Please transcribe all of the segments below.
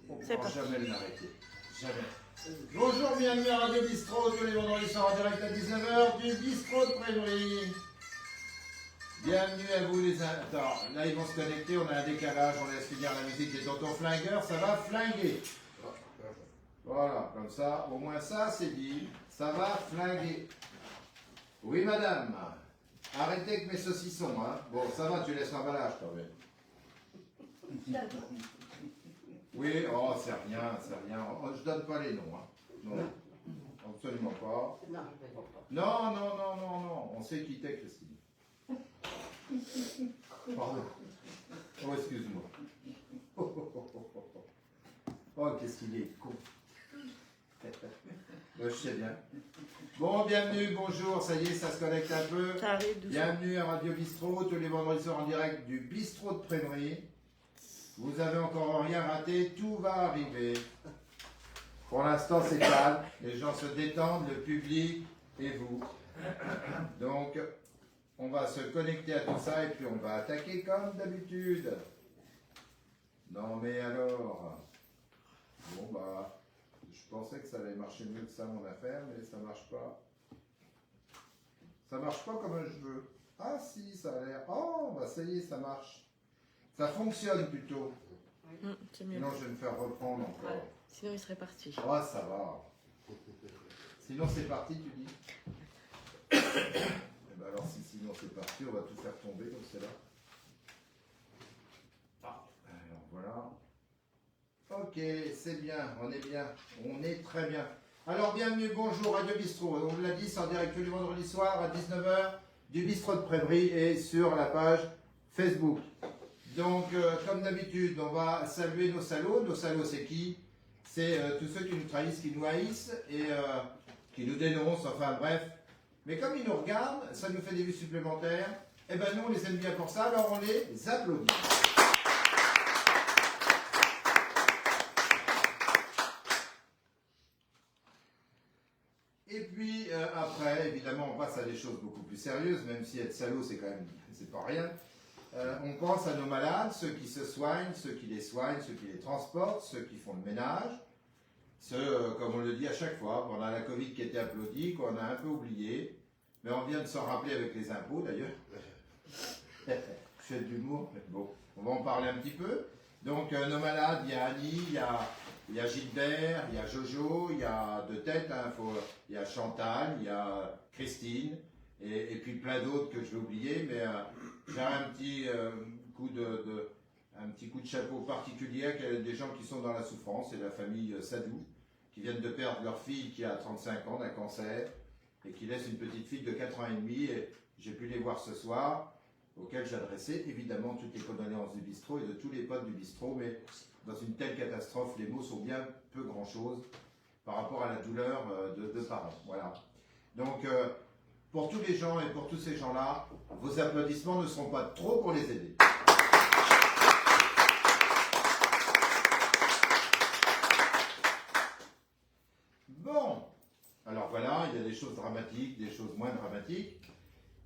On ne C'est pourra parti. jamais l'arrêter. Jamais. Bonjour, bienvenue à Radio Bistrot, tous les vendredis soirs en direct à 19h du Bistrot de Prairie. Bienvenue à vous les... Attends, là ils vont se connecter, on a un décalage, on laisse finir la musique des tontons flingueurs, ça va flinguer. Voilà, comme ça, au moins ça c'est dit, ça va flinguer. Oui madame, arrêtez avec mes saucissons, hein. Bon, ça va, tu laisses l'emballage quand même. Oui, oh c'est rien, c'est rien. Oh, je donne pas les noms, hein. Non, absolument pas. Non, non, non, non, non, on sait qui t'es, Christine. Pardon. Oh, excuse-moi. Oh, qu'est-ce qu'il est con. Je sais bien. Bon, bienvenue, bonjour, ça y est, ça se connecte un peu. Ça arrive doucement. Bienvenue à Radio Bistrot, tous les vendredis soirs en direct du Bistrot de Prairie. Vous avez encore rien raté, tout va arriver. Pour l'instant, c'est calme, les gens se détendent, le public et vous. Donc, on va se connecter à tout ça et puis on va attaquer comme d'habitude. Non mais alors, bon bah, je pensais que ça allait marcher mieux que ça mon affaire, mais ça marche pas. Ça marche pas comme je veux. Ah si, ça a l'air. Oh bah ça y est, ça marche. Ça fonctionne plutôt. C'est mieux. Sinon je vais me faire reprendre encore. Sinon, il serait parti. Oh ça va. Sinon c'est parti, tu dis. Eh ben alors si sinon c'est parti, on va tout faire tomber donc c'est là. Ah, alors voilà. Ok, c'est bien, on est très bien. Alors bienvenue, bonjour Radio Bistrot. On vous l'a dit, c'est en direct tous les vendredis soirs à 19h du Bistrot de Prairie et sur la page Facebook. Donc comme d'habitude, on va saluer nos salauds. Nos salauds c'est qui? C'est tous ceux qui nous trahissent, qui nous haïssent et qui nous dénoncent, enfin bref. Mais comme ils nous regardent, ça nous fait des vues supplémentaires. Et ben nous on les aime bien pour ça, alors on les applaudit. Et puis après, évidemment, on passe à des choses beaucoup plus sérieuses, même si être salaud c'est quand même, c'est pas rien. On pense à nos malades, ceux qui se soignent, ceux qui les soignent, ceux qui les transportent, ceux qui font le ménage. Ceux, comme on le dit à chaque fois, pendant la Covid qui était applaudie, qu'on a un peu oublié, mais on vient de s'en rappeler avec les impôts d'ailleurs. Je fais de l'humour, mais bon, on va en parler un petit peu. Donc nos malades, il y a Annie, il y a Gilbert, il y a Jojo, il y a deux têtes, hein, il y a Chantal, il y a Christine, et puis plein d'autres que je vais oublier, mais j'ai un petit un petit coup de chapeau particulier à des gens qui sont dans la souffrance, c'est la famille Sadou, qui viennent de perdre leur fille qui a 35 ans d'un cancer, et qui laisse une petite fille de 4 ans et demi, et j'ai pu les voir ce soir, auxquels j'adressais évidemment toutes les condoléances du bistrot et de tous les potes du bistrot, mais dans une telle catastrophe, les mots sont bien peu grand-chose par rapport à la douleur de parents. Voilà. Donc, pour tous les gens et pour tous ces gens-là, vos applaudissements ne seront pas trop pour les aider. Bon, alors voilà, il y a des choses dramatiques, des choses moins dramatiques.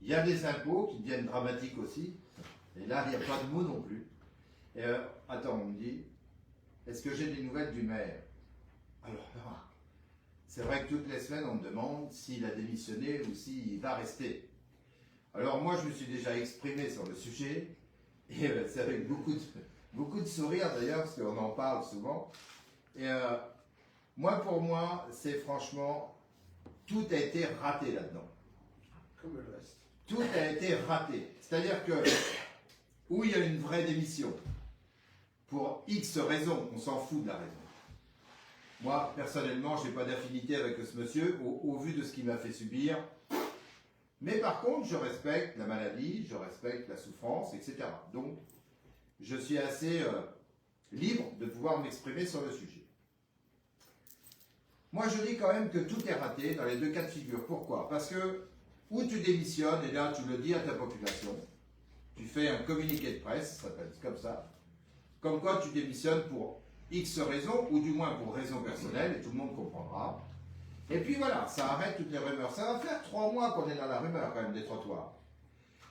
Il y a des impôts qui deviennent dramatiques aussi. Et là, il n'y a pas de mots non plus. Et attends, on me dit, est-ce que j'ai des nouvelles du maire? Alors, c'est vrai que toutes les semaines, on me demande s'il a démissionné ou s'il va rester. Alors moi, je me suis déjà exprimé sur le sujet, et c'est avec beaucoup de sourire d'ailleurs, parce qu'on en parle souvent. Et pour moi, c'est franchement, tout a été raté là-dedans. Comme le reste. Tout a été raté. C'est-à-dire que, où il y a une vraie démission, pour X raisons, on s'en fout de la raison. Moi, personnellement, je n'ai pas d'affinité avec ce monsieur, au vu de ce qu'il m'a fait subir. Mais par contre, je respecte la maladie, je respecte la souffrance, etc. Donc, je suis assez libre de pouvoir m'exprimer sur le sujet. Moi, je dis quand même que tout est raté dans les deux cas de figure. Pourquoi? Parce que, ou tu démissionnes, et là, tu le dis à ta population, tu fais un communiqué de presse, ça s'appelle comme ça, comme quoi tu démissionnes pour X raisons, ou du moins pour raisons personnelles, et tout le monde comprendra. Et puis voilà, ça arrête toutes les rumeurs. Ça va faire 3 mois qu'on est dans la rumeur quand même des trottoirs.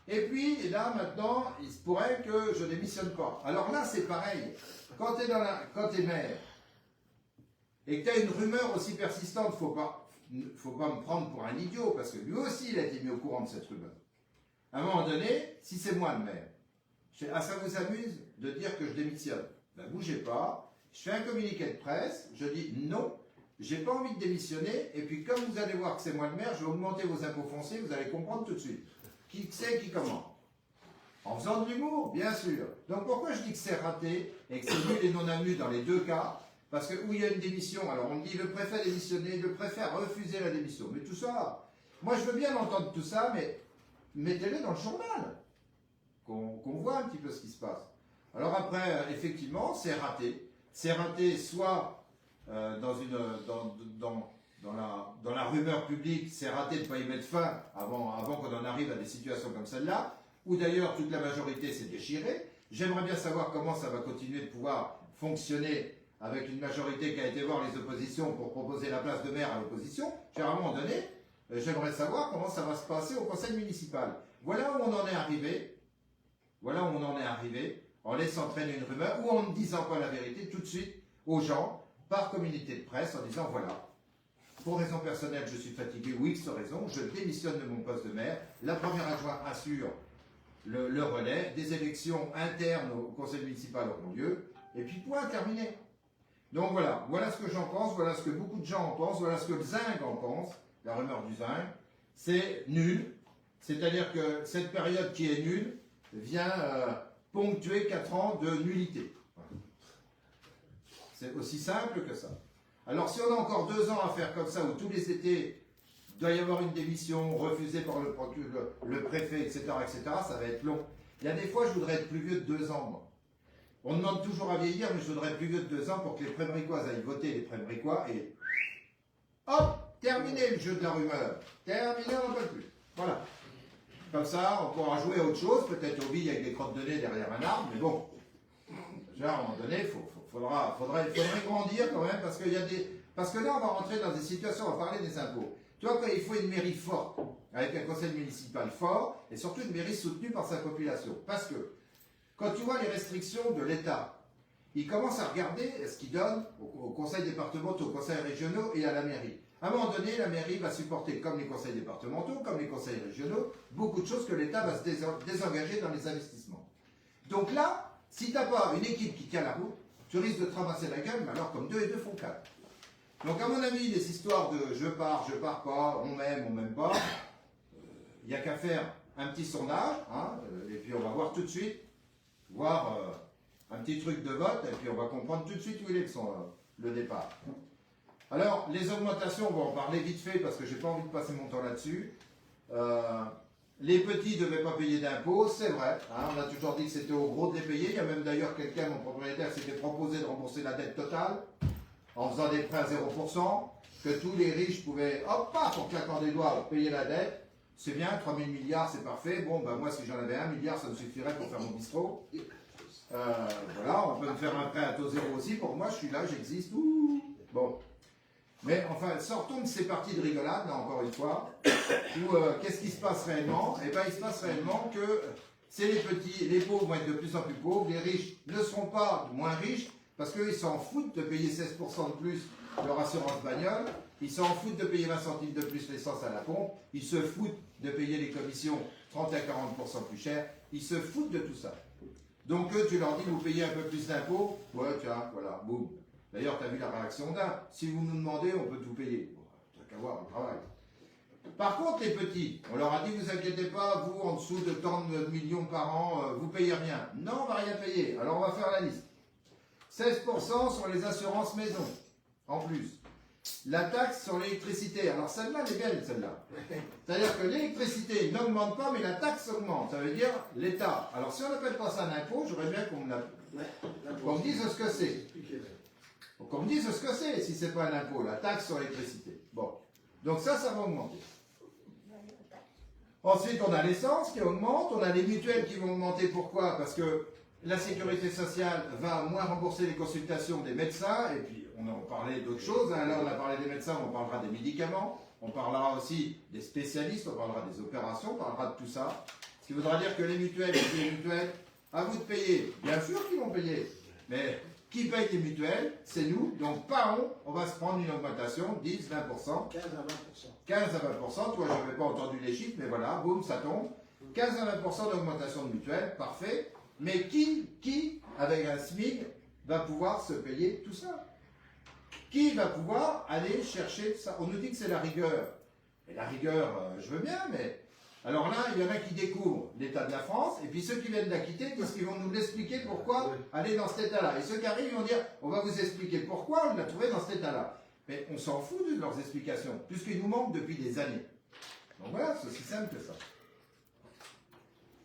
Et puis là maintenant, il se pourrait que je démissionne pas. Alors là c'est pareil. Quand tu es maire, et que tu as une rumeur aussi persistante, faut pas me prendre pour un idiot, parce que lui aussi, il a été mis au courant de cette rumeur. À un moment donné, si c'est moi le maire, je fais, ah, ça vous amuse de dire que je démissionne? Ben, bougez pas, je fais un communiqué de presse, je dis non, j'ai pas envie de démissionner, et puis comme vous allez voir que c'est moi le maire, je vais augmenter vos impôts fonciers, vous allez comprendre tout de suite. Qui c'est qui comment? En faisant de l'humour, bien sûr. Donc pourquoi je dis que c'est raté, et que c'est nul et non avenu dans les deux cas? Parce que où il y a une démission, alors on me dit le préfet a démissionné, le préfet a refusé la démission. Mais tout ça, moi je veux bien entendre tout ça, mais mettez-le dans le journal, qu'on voit un petit peu ce qui se passe. Alors après, effectivement, c'est raté. C'est raté soit dans la rumeur publique, c'est raté de ne pas y mettre fin avant qu'on en arrive à des situations comme celle-là, où d'ailleurs toute la majorité s'est déchirée. J'aimerais bien savoir comment ça va continuer de pouvoir fonctionner avec une majorité qui a été voir les oppositions pour proposer la place de maire à l'opposition. À un moment donné, j'aimerais savoir comment ça va se passer au conseil municipal. Voilà où on en est arrivé. Voilà où on en est arrivé, en laissant traîner une rumeur, ou en ne disant pas la vérité tout de suite aux gens, par communiqué de presse, en disant voilà, pour raison personnelle, je suis fatigué, ou X raison, je démissionne de mon poste de maire, la première adjointe assure le relais, des élections internes au conseil municipal auront lieu, et puis point, terminé. Donc voilà, voilà ce que j'en pense, voilà ce que beaucoup de gens en pensent, voilà ce que le Zinc en pense, la rumeur du Zinc, c'est nul, c'est-à-dire que cette période qui est nulle vient ponctuer 4 ans de nullité. C'est aussi simple que ça. Alors si on a encore 2 ans à faire comme ça, où tous les étés, il doit y avoir une démission refusée par le préfet, etc., ça va être long. Il y a des fois, je voudrais être plus vieux de 2 ans, moi. On demande toujours à vieillir, mais je voudrais plus vieux de 2 ans pour que les Prébricoises aillent voter les Prébricois et hop, terminé le jeu de la rumeur. Terminé, on n'en peut plus. Voilà. Comme ça, on pourra jouer à autre chose, peut-être aux billes avec des crottes de nez derrière un arbre, mais bon. Déjà, à un moment donné, il faudrait grandir quand même, parce que là, on va rentrer dans des situations, on va parler des impôts. Tu vois, quand il faut une mairie forte, avec un conseil municipal fort, et surtout une mairie soutenue par sa population. Parce que, quand tu vois les restrictions de l'État, ils commencent à regarder ce qu'ils donnent aux conseils départementaux, aux conseils régionaux et à la mairie. À un moment donné, la mairie va supporter, comme les conseils départementaux, comme les conseils régionaux, beaucoup de choses que l'État va se désengager dans les investissements. Donc là, si tu n'as pas une équipe qui tient la route, tu risques de te ramasser la gueule, mais alors comme 2 et 2 font 4. Donc à mon avis, les histoires de je pars pas, on m'aime pas, il n'y a qu'à faire un petit sondage, hein, et puis on va voir tout de suite, un petit truc de vote, et puis on va comprendre tout de suite où il est le départ. Alors, les augmentations, on va en parler vite fait, parce que j'ai pas envie de passer mon temps là-dessus. Les petits ne devaient pas payer d'impôts, c'est vrai, hein, on a toujours dit que c'était aux gros de les payer. Il y a même d'ailleurs quelqu'un, mon propriétaire, s'était proposé de rembourser la dette totale, en faisant des prêts à 0%, que tous les riches pouvaient, hop, paf, en claquant des doigts, payer la dette. C'est bien, 3 000 milliards, c'est parfait. Bon, ben moi, si j'en avais 1 milliard, ça me suffirait pour faire mon bistrot. Voilà, on peut me faire un prêt à taux zéro aussi. Pour moi, je suis là, j'existe. Bon. Mais enfin, sortons de ces parties de rigolade, là, encore une fois, où qu'est-ce qui se passe réellement? Eh bien, il se passe réellement que c'est les petits, les pauvres vont être de plus en plus pauvres, les riches ne seront pas moins riches, parce qu'ils s'en foutent de payer 16% de plus leur assurance bagnole, ils s'en foutent de payer 20 centimes de plus l'essence à la pompe, ils se foutent de payer les commissions 30 à 40% plus cher, ils se foutent de tout ça. Donc eux, tu leur dis, vous payez un peu plus d'impôts, ouais, tiens, voilà, boum. D'ailleurs, tu as vu la réaction d'un. Si vous nous demandez, on peut tout payer. Bon, t'as qu'à voir le travail. Par contre, les petits, on leur a dit, vous inquiétez pas, vous, en dessous de tant de millions par an, vous payez rien. Non, on va rien payer. Alors, on va faire la liste. 16% sur les assurances maison, en plus. La taxe sur l'électricité. Alors, celle-là, elle est belle, celle-là. C'est-à-dire que l'électricité n'augmente pas, mais la taxe augmente. Ça veut dire l'État. Alors, si on n'appelle pas ça un impôt, j'aurais bien qu'on me dise ce que c'est. Qu'on me dise ce que c'est, si c'est pas un impôt, la taxe sur l'électricité. Bon. Donc ça va augmenter. Ensuite, on a l'essence qui augmente, on a les mutuelles qui vont augmenter. Pourquoi? Parce que la sécurité sociale va moins rembourser les consultations des médecins, et puis on en parlait d'autres choses. Hein. Là, on a parlé des médecins, on parlera des médicaments, on parlera aussi des spécialistes, on parlera des opérations, on parlera de tout ça. Ce qui voudra dire que les mutuelles, à vous de payer. Bien sûr qu'ils vont payer, mais Qui paye les mutuelles? C'est nous. Donc par an, on va se prendre une augmentation 10, 20%. 15 à 20%. 15 à 20%. Toi, je n'avais pas entendu les chiffres, mais voilà, boum, ça tombe. 15 à 20% d'augmentation de mutuelle, parfait. Mais qui, avec un SMIC, va pouvoir se payer tout ça? Qui va pouvoir aller chercher ça? On nous dit que c'est la rigueur. Et la rigueur, je veux bien, mais... Alors là, il y en a qui découvrent l'état de la France, et puis ceux qui viennent de la quitter disent qu'ils vont nous l'expliquer pourquoi aller dans cet état-là. Et ceux qui arrivent vont dire, on va vous expliquer pourquoi on l'a trouvé dans cet état-là. Mais on s'en fout de leurs explications, puisqu'ils nous manquent depuis des années. Donc voilà, c'est aussi simple que ça.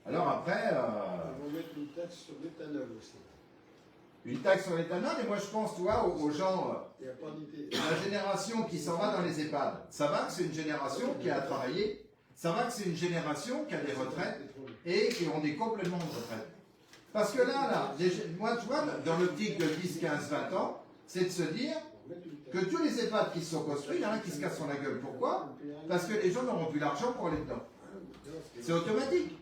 Alors après... Ils vont mettre une taxe sur l'éthanol aussi. Une taxe sur l'éthanol, et moi je pense, tu vois, aux gens... Il n'y a pas d'idée. La génération qui s'en va dans les EHPAD, ça va que c'est une génération qui a travaillé, ça va que c'est une génération qui a des retraites et qui ont des compléments de retraite. Parce que là, moi, tu vois, dans l'optique de 10, 15, 20 ans, c'est de se dire que tous les EHPAD qui se sont construits, il y en a qui se cassent la gueule. Pourquoi? Parce que les gens n'auront plus l'argent pour aller dedans. C'est automatique.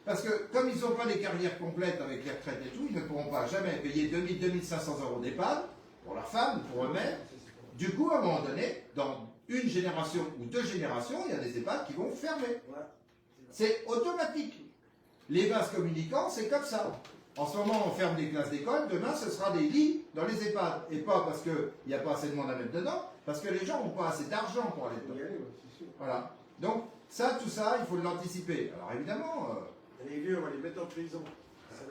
Parce que comme ils n'ont pas des carrières complètes avec les retraites et tout, ils ne pourront pas jamais payer 2000, 2500 euros d'EHPAD pour leurs femmes, pour eux-mêmes. Du coup, à un moment donné, dans une génération ou deux générations, il y a des EHPAD qui vont fermer. C'est automatique. Les vases communicants, c'est comme ça. En ce moment, on ferme des classes d'école, demain, ce sera des lits dans les EHPAD. Et pas parce qu'il n'y a pas assez de monde à mettre dedans, parce que les gens n'ont pas assez d'argent pour aller dedans. Voilà. Donc, ça, tout ça, il faut l'anticiper. Alors évidemment... Les vieux, on va les mettre en prison.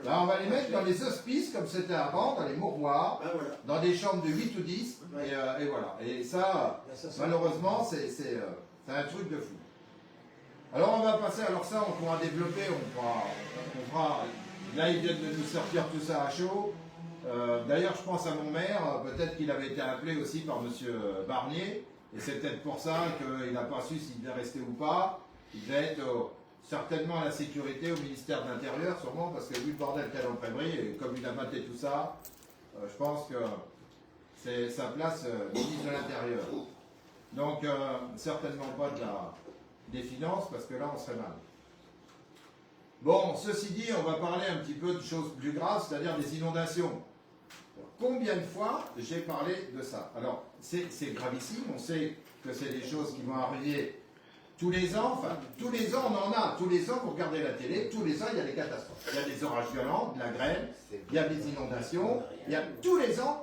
Là, on va les mettre dans les hospices, comme c'était avant, dans les mouroirs, dans des chambres de 8 ou 10, et voilà. Et ça, malheureusement, c'est un truc de fou. Alors, on va passer, alors ça, on pourra développer, on fera, là, ils viennent de nous sortir tout ça à chaud. D'ailleurs, je pense à mon maire, peut-être qu'il avait été appelé aussi par monsieur Barnier, et c'est peut-être pour ça qu'il n'a pas su s'il devait rester ou pas. Il devait être... certainement à la sécurité, au ministère de l'Intérieur, sûrement, parce que vu le bordel qu'il y a dans le Prébris, et comme il a maté tout ça, je pense que c'est sa place ministre de l'Intérieur. Donc, certainement pas des finances, parce que là, on serait mal. Bon, ceci dit, on va parler un petit peu de choses plus graves, c'est-à-dire des inondations. Alors, combien de fois j'ai parlé de ça? Alors, c'est gravissime, on sait que c'est des choses qui vont arriver tous les ans, enfin, tous les ans on en a, tous les ans vous regardez la télé, tous les ans il y a des catastrophes. Il y a des orages violents, de la grêle, il y a des inondations, il y a tous les ans.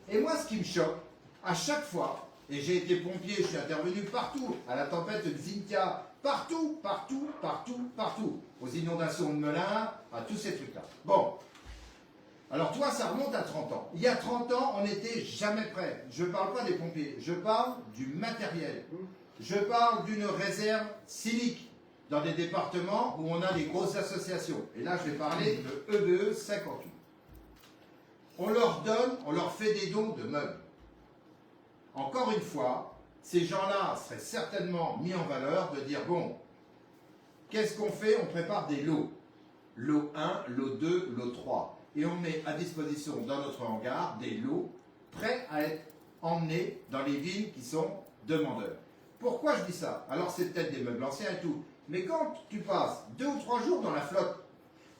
Et moi ce qui me choque, à chaque fois, et j'ai été pompier, je suis intervenu partout, à la tempête de Xynthia, partout, aux inondations de Melun, à tous ces trucs-là. Bon, alors toi ça remonte à 30 ans. Il y a 30 ans, on n'était jamais prêt. Je ne parle pas des pompiers, je parle du matériel. Je parle d'une réserve civique dans des départements où on a des grosses associations. Et là, je vais parler de EBE 58. On leur donne, on leur fait des dons de meubles. Encore une fois, ces gens-là seraient certainement mis en valeur de dire, bon, qu'est-ce qu'on fait? On prépare des lots. Lot 1, lot 2, lot 3. Et on met à disposition dans notre hangar des lots prêts à être emmenés dans les villes qui sont demandeurs. Pourquoi je dis ça? Alors c'est peut-être des meubles anciens et tout, mais quand tu passes 2 ou 3 jours dans la flotte,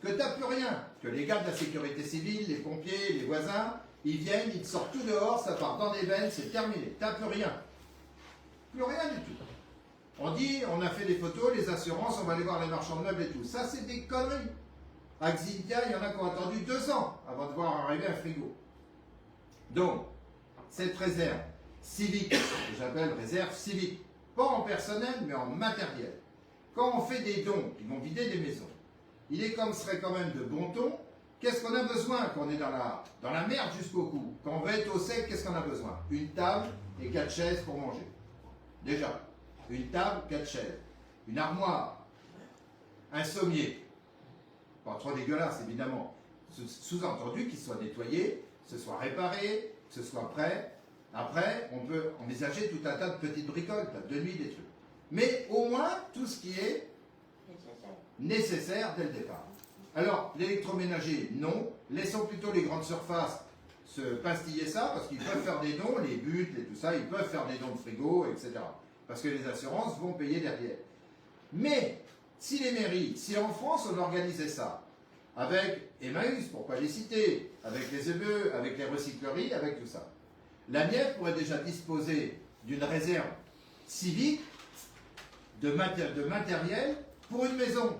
que tu n'as plus rien, que les gars de la sécurité civile, les pompiers, les voisins, ils viennent, ils te sortent tout dehors, ça part dans des veines, c'est terminé, tu n'as plus rien. Plus rien du tout. On dit, on a fait des photos, les assurances, on va aller voir les marchands de meubles et tout. Ça c'est des conneries. À Xynthia, il y en a qui ont attendu 2 ans avant de voir arriver un frigo. Donc, cette réserve civique, que j'appelle réserve civique, pas en personnel, mais en matériel. Quand on fait des dons qui vont vider des maisons, il serait quand même de bon ton. Qu'est-ce qu'on a besoin quand on est dans la merde jusqu'au cou? Quand on veut être au sec, qu'est-ce qu'on a besoin? Une table et 4 chaises pour manger. Déjà, une table, 4 chaises. Une armoire, un sommier. Pas trop dégueulasse, évidemment. Sous-entendu qu'il soit nettoyé, que ce soit réparé, que ce soit prêt. Après, on peut envisager tout un tas de petites bricoles, de nuit, des trucs. Mais au moins, tout ce qui est nécessaire dès le départ. Alors, l'électroménager, non. Laissons plutôt les grandes surfaces se pastiller ça, parce qu'ils peuvent faire des dons, les buts et tout ça, ils peuvent faire des dons de frigo, etc. Parce que les assurances vont payer derrière. Mais, si les mairies, si en France on organisait ça, avec Emmaüs, pour ne pas les citer, avec les EBE, avec les recycleries, avec tout ça. La Nièvre pourrait déjà disposer d'une réserve civique de matériel pour une maison.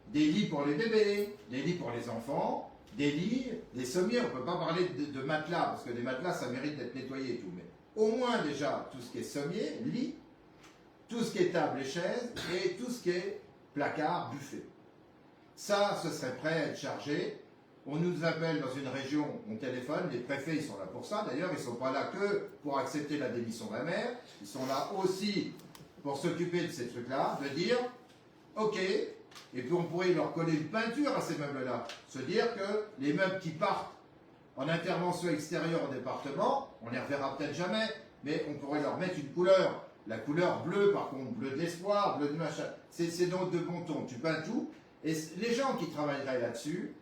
Des lits pour les bébés, des lits pour les enfants, des lits, des sommiers. On ne peut pas parler de matelas, parce que les matelas, ça mérite d'être nettoyé et tout. Mais au moins déjà, tout ce qui est sommier, lit, tout ce qui est table et chaises, et tout ce qui est placard, buffet. Ça, ce serait prêt à être chargé. On nous appelle dans une région, on téléphone, les préfets, ils sont là pour ça. D'ailleurs, ils ne sont pas là que pour accepter la démission d'un maire. Ils sont là aussi pour s'occuper de ces trucs-là, de dire, ok, et puis on pourrait leur coller une peinture à ces meubles-là. Se dire que les meubles qui partent en intervention extérieure au département, on ne les reverra peut-être jamais, mais on pourrait leur mettre une couleur. La couleur bleue, par contre, bleu de l'espoir, bleu de machin. C'est donc de bon ton. Tu peins tout. Et les gens qui travailleraient là-dessus,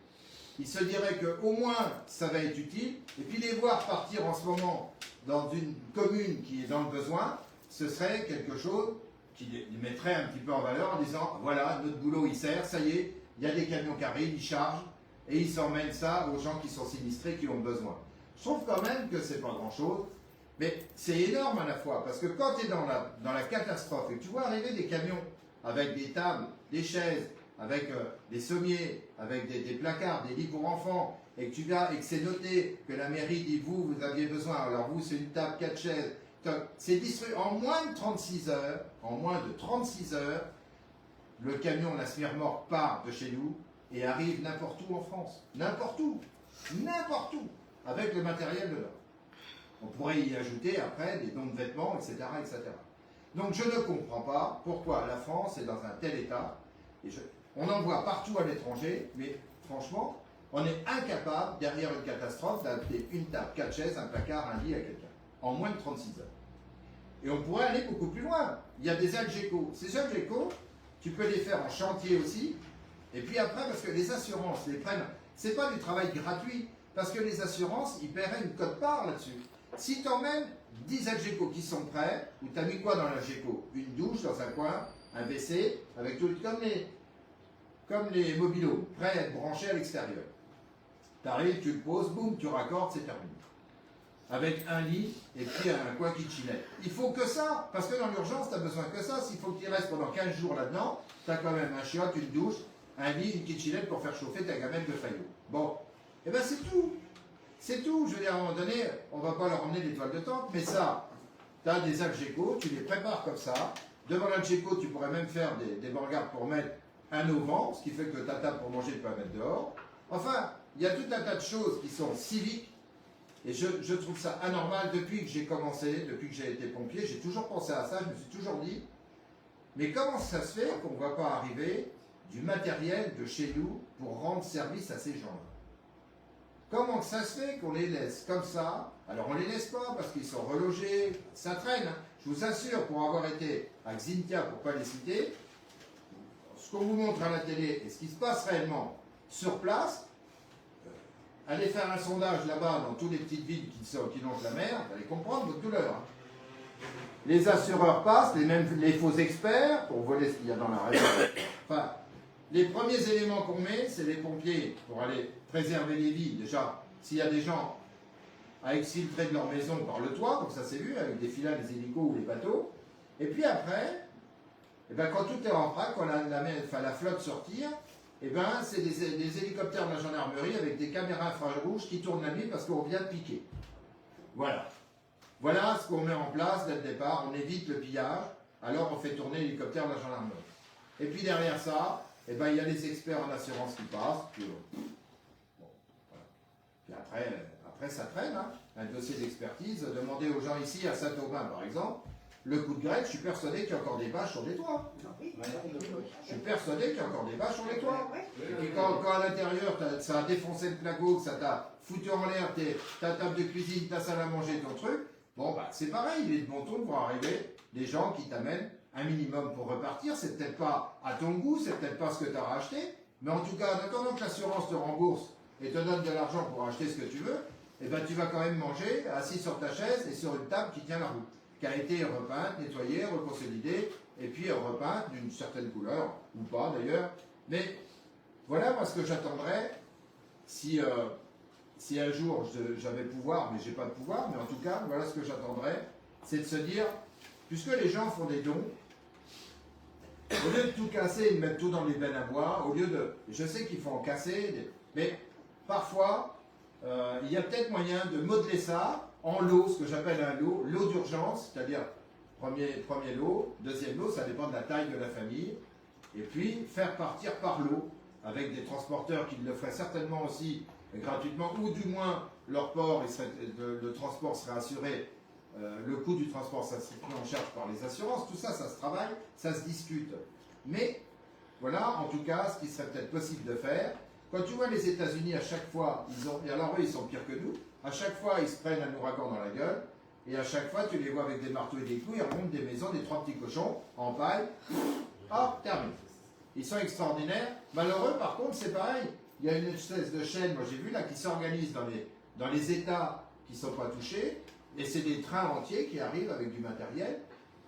ils se diraient qu'au moins ça va être utile. Et puis les voir partir en ce moment dans une commune qui est dans le besoin, ce serait quelque chose qui les mettrait un petit peu en valeur en disant voilà, notre boulot il sert, ça y est, il y a des camions qui arrivent, ils chargent et ils s'emmènent ça aux gens qui sont sinistrés, qui ont besoin. Je trouve quand même que c'est pas grand-chose, mais c'est énorme à la fois parce que quand tu es dans la catastrophe et que tu vois arriver des camions avec des tables, des chaises, avec des sommiers, avec des placards, des lits pour enfants, et que tu vas et que c'est noté que la mairie dit vous aviez besoin, alors vous c'est une table, 4 chaises, c'est distribué en moins de 36 heures, le camion, la semi-remorque part de chez nous et arrive n'importe où en France. N'importe où, avec le matériel dedans. On pourrait y ajouter après des dons de vêtements, etc., etc. Donc je ne comprends pas pourquoi la France est dans un tel état. On en voit partout à l'étranger, mais franchement, on est incapable, derrière une catastrophe, d'adapter une table, 4 chaises, un placard, un lit à quelqu'un, en moins de 36 heures. Et on pourrait aller beaucoup plus loin. Il y a des Algeco. Ces Algeco, tu peux les faire en chantier aussi. Et puis après, parce que les assurances les prennent, c'est pas du travail gratuit, parce que les assurances, ils paieraient une cote-part là-dessus. Si tu emmènes 10 Algeco qui sont prêts, ou tu as mis quoi dans l'Algeco? Une douche dans un coin, un WC, avec tout, comme les mobilos, prêts à être branchés à l'extérieur. Tu arrives, tu le poses, boum, tu raccordes, c'est terminé. Avec un lit et puis un coin kitchenette. Il faut que ça, parce que dans l'urgence, tu as besoin que ça. S'il faut que tu restes pendant 15 jours là-dedans, tu as quand même un chiotte, une douche, un lit, une kitchenette pour faire chauffer ta gamelle de faillot. Bon, et bien c'est tout. C'est tout. Je veux dire, à un moment donné, on ne va pas leur emmener des toiles de tente, mais ça, tu as des Algeco, tu les prépares comme ça. Devant l'Algeco, tu pourrais même faire des borgardes pour mettre un auvent, ce qui fait que ta table pour manger, tu peux la mettre dehors. Enfin, il y a tout un tas de choses qui sont civiques. Et je trouve ça anormal depuis que j'ai commencé, depuis que j'ai été pompier, j'ai toujours pensé à ça, je me suis toujours dit, mais comment ça se fait qu'on ne voit pas arriver du matériel de chez nous pour rendre service à ces gens-là? Comment ça se fait qu'on les laisse comme ça? Alors on ne les laisse pas parce qu'ils sont relogés, ça traîne. Hein. Je vous assure, pour avoir été à Xintia, pour ne pas les citer, ce qu'on vous montre à la télé et ce qui se passe réellement sur place, allez faire un sondage là-bas dans toutes les petites villes qui longent la mer, vous allez comprendre votre douleur. Hein. Les assureurs passent, les faux experts, pour voler ce qu'il y a dans la région. Enfin, les premiers éléments qu'on met, c'est les pompiers pour aller préserver les vies. Déjà, s'il y a des gens à exfiltrer de leur maison par le toit, comme ça s'est vu, avec des filets, les hélicos ou les bateaux. Et puis après, eh ben, quand tout est en vrac, quand la flotte sortir, eh ben, c'est des hélicoptères de la gendarmerie avec des caméras infrarouges qui tournent la nuit parce qu'on vient de piquer. Voilà. Voilà ce qu'on met en place dès le départ. On évite le pillage, alors on fait tourner l'hélicoptère de la gendarmerie. Et puis derrière ça, eh ben, il y a les experts en assurance qui passent. Puis, bon, voilà. Puis après, ça traîne. Hein. Un dossier d'expertise. Demandez aux gens ici, à Saint-Aubin par exemple, le coup de grêle, je suis persuadé qu'il y a encore des bâches sur les toits. Je suis persuadé qu'il y a encore des bâches sur les toits. Et quand à l'intérieur, ça a défoncé le placo, que ça t'a foutu en l'air ta table de cuisine, ta salle à manger, ton truc, bon, bah, c'est pareil, il est de bon ton pour arriver des gens qui t'amènent un minimum pour repartir. C'est peut-être pas à ton goût, c'est peut-être pas ce que tu as racheté, mais en tout cas, en attendant que l'assurance te rembourse et te donne de l'argent pour acheter ce que tu veux, eh ben, tu vas quand même manger assis sur ta chaise et sur une table qui tient la route, qui a été repeinte, nettoyée, reconsolidée, et puis repeinte d'une certaine couleur, ou pas d'ailleurs. Mais voilà moi ce que j'attendrais si un jour j'avais pouvoir, mais j'ai pas de pouvoir, mais en tout cas, voilà ce que j'attendrais, c'est de se dire, puisque les gens font des dons, au lieu de tout casser et de mettre tout dans les bennes à bois, au lieu de, je sais qu'il faut en casser, mais parfois, il y a peut-être moyen de modeler ça en lot, ce que j'appelle un lot d'urgence, c'est-à-dire premier lot, deuxième lot, ça dépend de la taille de la famille, et puis faire partir par lot, avec des transporteurs qui le feraient certainement aussi gratuitement, ou du moins leur port, le transport serait assuré, le coût du transport, ça serait pris en charge par les assurances, tout ça, ça se travaille, ça se discute. Mais, voilà, en tout cas, ce qui serait peut-être possible de faire, quand tu vois les États-Unis, à chaque fois, et alors eux, ils sont pires que nous, à chaque fois, ils se prennent un ouragan dans la gueule, et à chaque fois, tu les vois avec des marteaux et des clous, ils remontent des maisons, des 3 petits cochons, en paille, hop, terminé. Ils sont extraordinaires. Malheureux, par contre, c'est pareil. Il y a une espèce de chaîne, moi j'ai vu là, qui s'organise dans les États qui ne sont pas touchés, et c'est des trains entiers qui arrivent avec du matériel.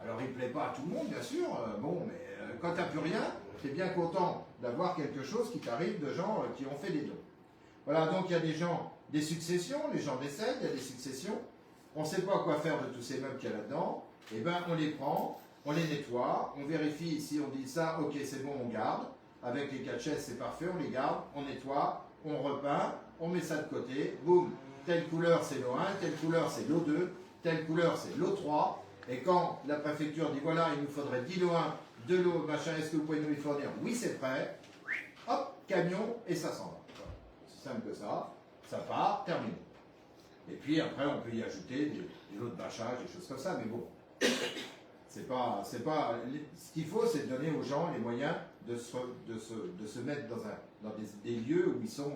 Alors il ne plaît pas à tout le monde, bien sûr, bon, mais quand tu n'as plus rien, tu es bien content d'avoir quelque chose qui t'arrive de gens qui ont fait des dons. Voilà, donc il y a des gens, des successions, les gens décèdent, il y a des successions, on ne sait pas quoi faire de tous ces meubles qu'il y a là-dedans, et bien on les prend, on les nettoie, on vérifie si on dit ça, ok c'est bon, on garde. Avec les 4 chaises, c'est parfait, on les garde, on nettoie, on repeint, on met ça de côté, boum, telle couleur c'est l'eau 1, telle couleur c'est l'eau 2, telle couleur c'est l'eau 3, et quand la préfecture dit voilà, il nous faudrait 10 lots 1, 2 lots machin, est-ce que vous pouvez nous les fournir? Oui, c'est prêt, hop, camion, et ça s'en va. Voilà. C'est simple que ça part, terminé. Et puis après, on peut y ajouter des lots de bâchage, des choses comme ça, mais bon. C'est pas, ce qu'il faut, c'est de donner aux gens les moyens de se mettre dans des lieux où ils sont,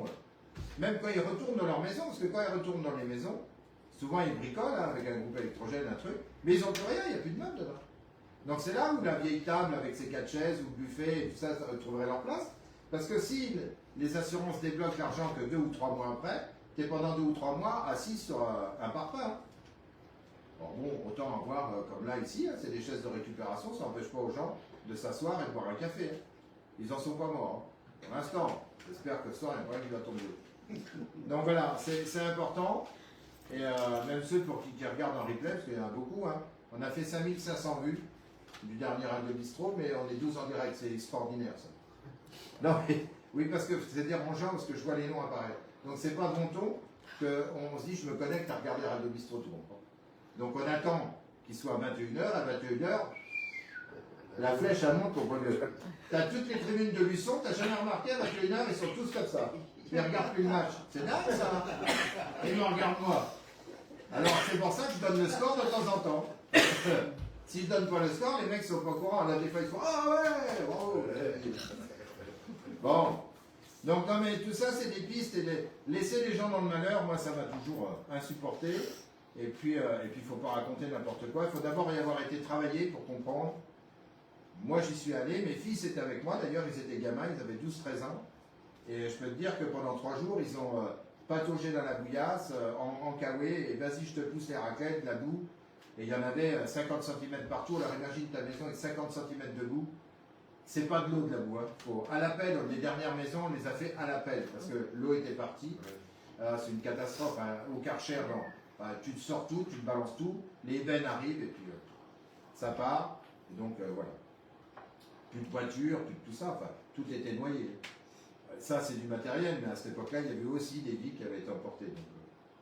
même quand ils retournent dans leur maison, parce que quand ils retournent dans les maisons, souvent ils bricolent hein, avec un groupe électrogène, un truc, mais ils n'ont plus rien, il n'y a plus de meubles dedans. Donc c'est là où la vieille table avec ses 4 chaises, ou le buffet, et tout ça, ça retrouverait leur place, parce que si les assurances débloquent l'argent que 2 ou 3 mois après, tu es pendant 2 ou 3 mois assis sur un parpaing. Hein. Bon, autant avoir comme là ici, hein, c'est des chaises de récupération, ça n'empêche pas aux gens de s'asseoir et de boire un café. Hein. Ils n'en sont pas morts. Hein. Pour l'instant, j'espère que ce soir, il y a rien qui va tomber. Donc voilà, c'est important. Et même ceux pour qui regardent en replay, parce qu'il y en a beaucoup, hein, on a fait 5500 vues du dernier Radio Bistro, mais on est 12 en direct, c'est extraordinaire ça. Non, mais, oui, parce que c'est dérangeant, parce que je vois les noms apparaître. Donc c'est pas bon ton qu'on se dit je me connecte à regarder Radio Bistro tout le monde. Donc on attend qu'il soit 21h, à 21h, la flèche elle monte au point de vue. T'as toutes les tribunes de Luçon, t'as jamais remarqué à 21h, ils sont tous comme ça. Ils regardent plus le match. C'est dingue ça. Ils me regardent moi. Alors c'est pour ça que je donne le score de temps en temps. S'ils ne donnent pas le score, les mecs sont pas au courant. Là des fois ils font ah ouais, bravo. Bon. Donc non mais tout ça c'est des pistes et laisser les gens dans le malheur, moi ça m'a toujours insupporté. Et puis, il ne faut pas raconter n'importe quoi. Il faut d'abord y avoir été travaillé pour comprendre. Moi, j'y suis allé. Mes fils étaient avec moi. D'ailleurs, ils étaient gamins. Ils avaient 12-13 ans. Et je peux te dire que pendant 3 jours, ils ont pataugé dans la bouillasse, en caoué. Et vas-y, je te pousse les raclettes, la boue. Et il y en avait 50 cm partout. Alors imagine ta maison avec 50 cm de boue. C'est pas de l'eau de la boue. Hein. Faut, à l'appel, les dernières maisons, on les a fait à l'appel. Parce que l'eau était partie. C'est une catastrophe. Hein. Au Karcher, non. Tu te sors tout, tu te balances tout, les bennes arrivent et puis ça part. Et donc voilà. Plus de voiture, plus de tout ça, enfin, tout était noyé. Ça c'est du matériel, mais à cette époque-là, il y avait aussi des vies qui avaient été emportées. Donc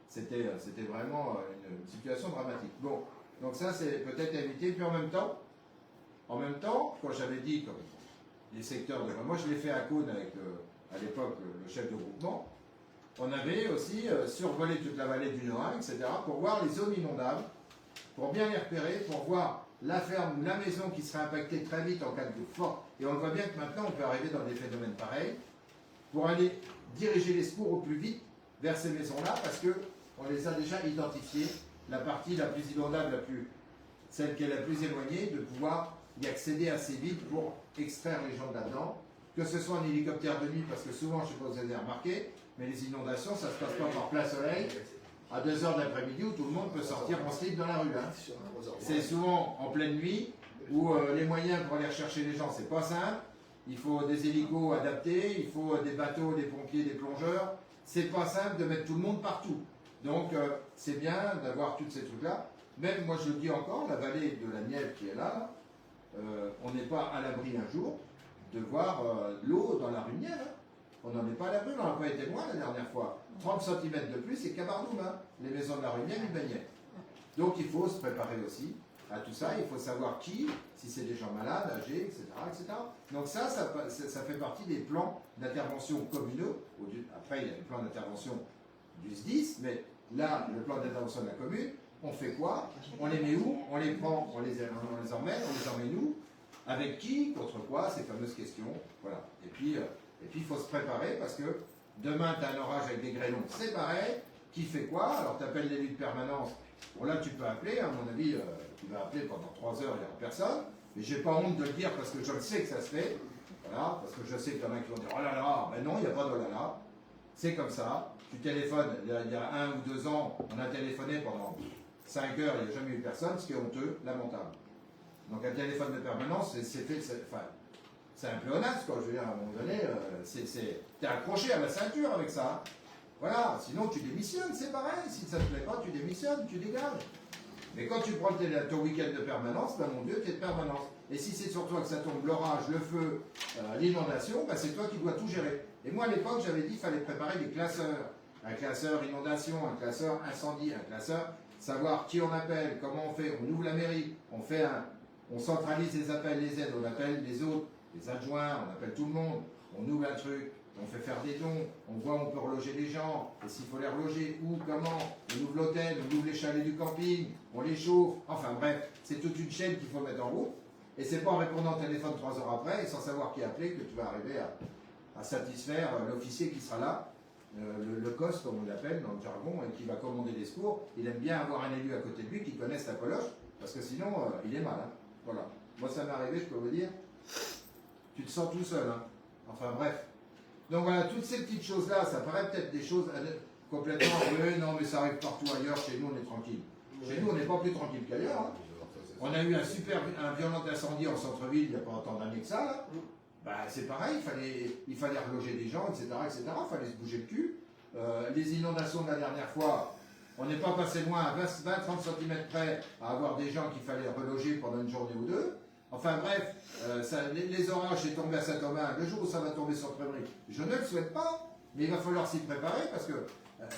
c'était vraiment une situation dramatique. Bon, donc ça c'est peut-être évité. Puis en même temps, quand j'avais dit comme les secteurs de... Moi je l'ai fait à Cône avec à l'époque le chef de groupement. On avait aussi survolé toute la vallée du Nohain, etc., pour voir les zones inondables, pour bien les repérer, pour voir la ferme ou la maison qui serait impactée très vite en cas de forte. Et on voit bien que maintenant, on peut arriver dans des phénomènes pareils, pour aller diriger les secours au plus vite vers ces maisons-là, parce qu'on les a déjà identifiées, la partie la plus inondable, celle qui est la plus éloignée, de pouvoir y accéder assez vite pour extraire les gens de là-dedans, que ce soit en hélicoptère de nuit, parce que souvent, je ne sais pas si vous avez remarqué, mais les inondations, ça ne se passe pas par plein soleil, à 2h de l'après-midi, où tout le monde peut sortir en slip dans la rue. Hein. C'est souvent en pleine nuit, où les moyens pour aller rechercher les gens, c'est pas simple. il faut des hélicos adaptés, il faut des bateaux, des pompiers, des plongeurs. C'est pas simple de mettre tout le monde partout. Donc c'est bien d'avoir tous ces trucs-là. Même moi je le dis encore, la vallée de la Nièvre qui est là, on n'est pas à l'abri un jour de voir l'eau dans la rue Nièvre. Hein. On n'en est pas à l'abri, on n'a pas été loin la dernière fois. 30 cm de plus, et Cabardoum, hein. Les maisons de la rue Nièvre, ils baignaient. Donc il faut se préparer aussi à tout ça, il faut savoir qui, si c'est des gens malades, âgés, etc. etc. Donc ça fait partie des plans d'intervention communaux. Après, il y a le plan d'intervention du SDIS, mais là, le plan d'intervention de la commune, on fait quoi? On les met où? On les prend, on les emmène où? Avec qui? Contre quoi? Ces fameuses questions. Voilà. Et puis il faut se préparer parce que demain, tu as un orage avec des grêlons, c'est pareil. Qui fait quoi? Alors, tu appelles l'élu de permanence. Bon, là, tu peux appeler, à mon avis, tu vas appeler pendant 3 heures, il n'y aura personne. Mais j'ai pas honte de le dire parce que je le sais que ça se fait. Voilà, parce que je sais qu'il y en a qui vont dire oh là là, ben non, il n'y a pas de oh là là. C'est comme ça. Tu téléphones, il y a 1 ou 2 ans, on a téléphoné pendant 5 heures, il n'y a jamais eu personne, ce qui est honteux, lamentable. Donc, un téléphone de permanence, c'est un pléonasme, quoi. Je veux dire, à un moment donné, t'es accroché à la ceinture avec ça. Voilà, sinon tu démissionnes, c'est pareil. Si ça ne te plaît pas, tu démissionnes, tu dégages. Mais quand tu prends ton week-end de permanence, ben mon Dieu, tu es de permanence. Et si c'est sur toi que ça tombe, l'orage, le feu, l'inondation, ben c'est toi qui dois tout gérer. Et moi à l'époque, j'avais dit qu'il fallait préparer des classeurs. Un classeur inondation, un classeur incendie, un classeur savoir qui on appelle, comment on fait. On ouvre la mairie, on centralise les appels, les aides, on appelle les autres, les adjoints, on appelle tout le monde, on ouvre un truc. On fait faire des dons, on voit où on peut reloger les gens, et s'il faut les reloger, où, comment, on ouvre l'hôtel, on ouvre les chalets du camping, on les chauffe, enfin bref, c'est toute une chaîne qu'il faut mettre en route, et c'est pas en répondant au téléphone 3 heures après, et sans savoir qui appeler, que tu vas arriver à satisfaire l'officier qui sera là, le COS comme on l'appelle dans le jargon, et qui va commander les secours. Il aime bien avoir un élu à côté de lui qui connaisse la coloche, parce que sinon, il est mal. Hein. Voilà. Moi ça m'est arrivé, je peux vous dire, tu te sens tout seul. Hein. Enfin bref. Donc voilà, toutes ces petites choses-là, ça paraît peut-être des choses complètement... Oui, non, mais ça arrive partout ailleurs, chez nous on est tranquille. Chez nous on n'est pas plus tranquille qu'ailleurs. Hein. On a eu un violent incendie en centre-ville il n'y a pas autant d'années que ça. Là. Bah, c'est pareil, il fallait reloger des gens, etc. Il fallait se bouger le cul. Les inondations de la dernière fois, on n'est pas passé loin à 20-30 cm près à avoir des gens qu'il fallait reloger pendant une journée ou deux. Enfin bref, les orages sont tombés à Saint-Omer, le jour où ça va tomber sur Prémery, je ne le souhaite pas, mais il va falloir s'y préparer parce que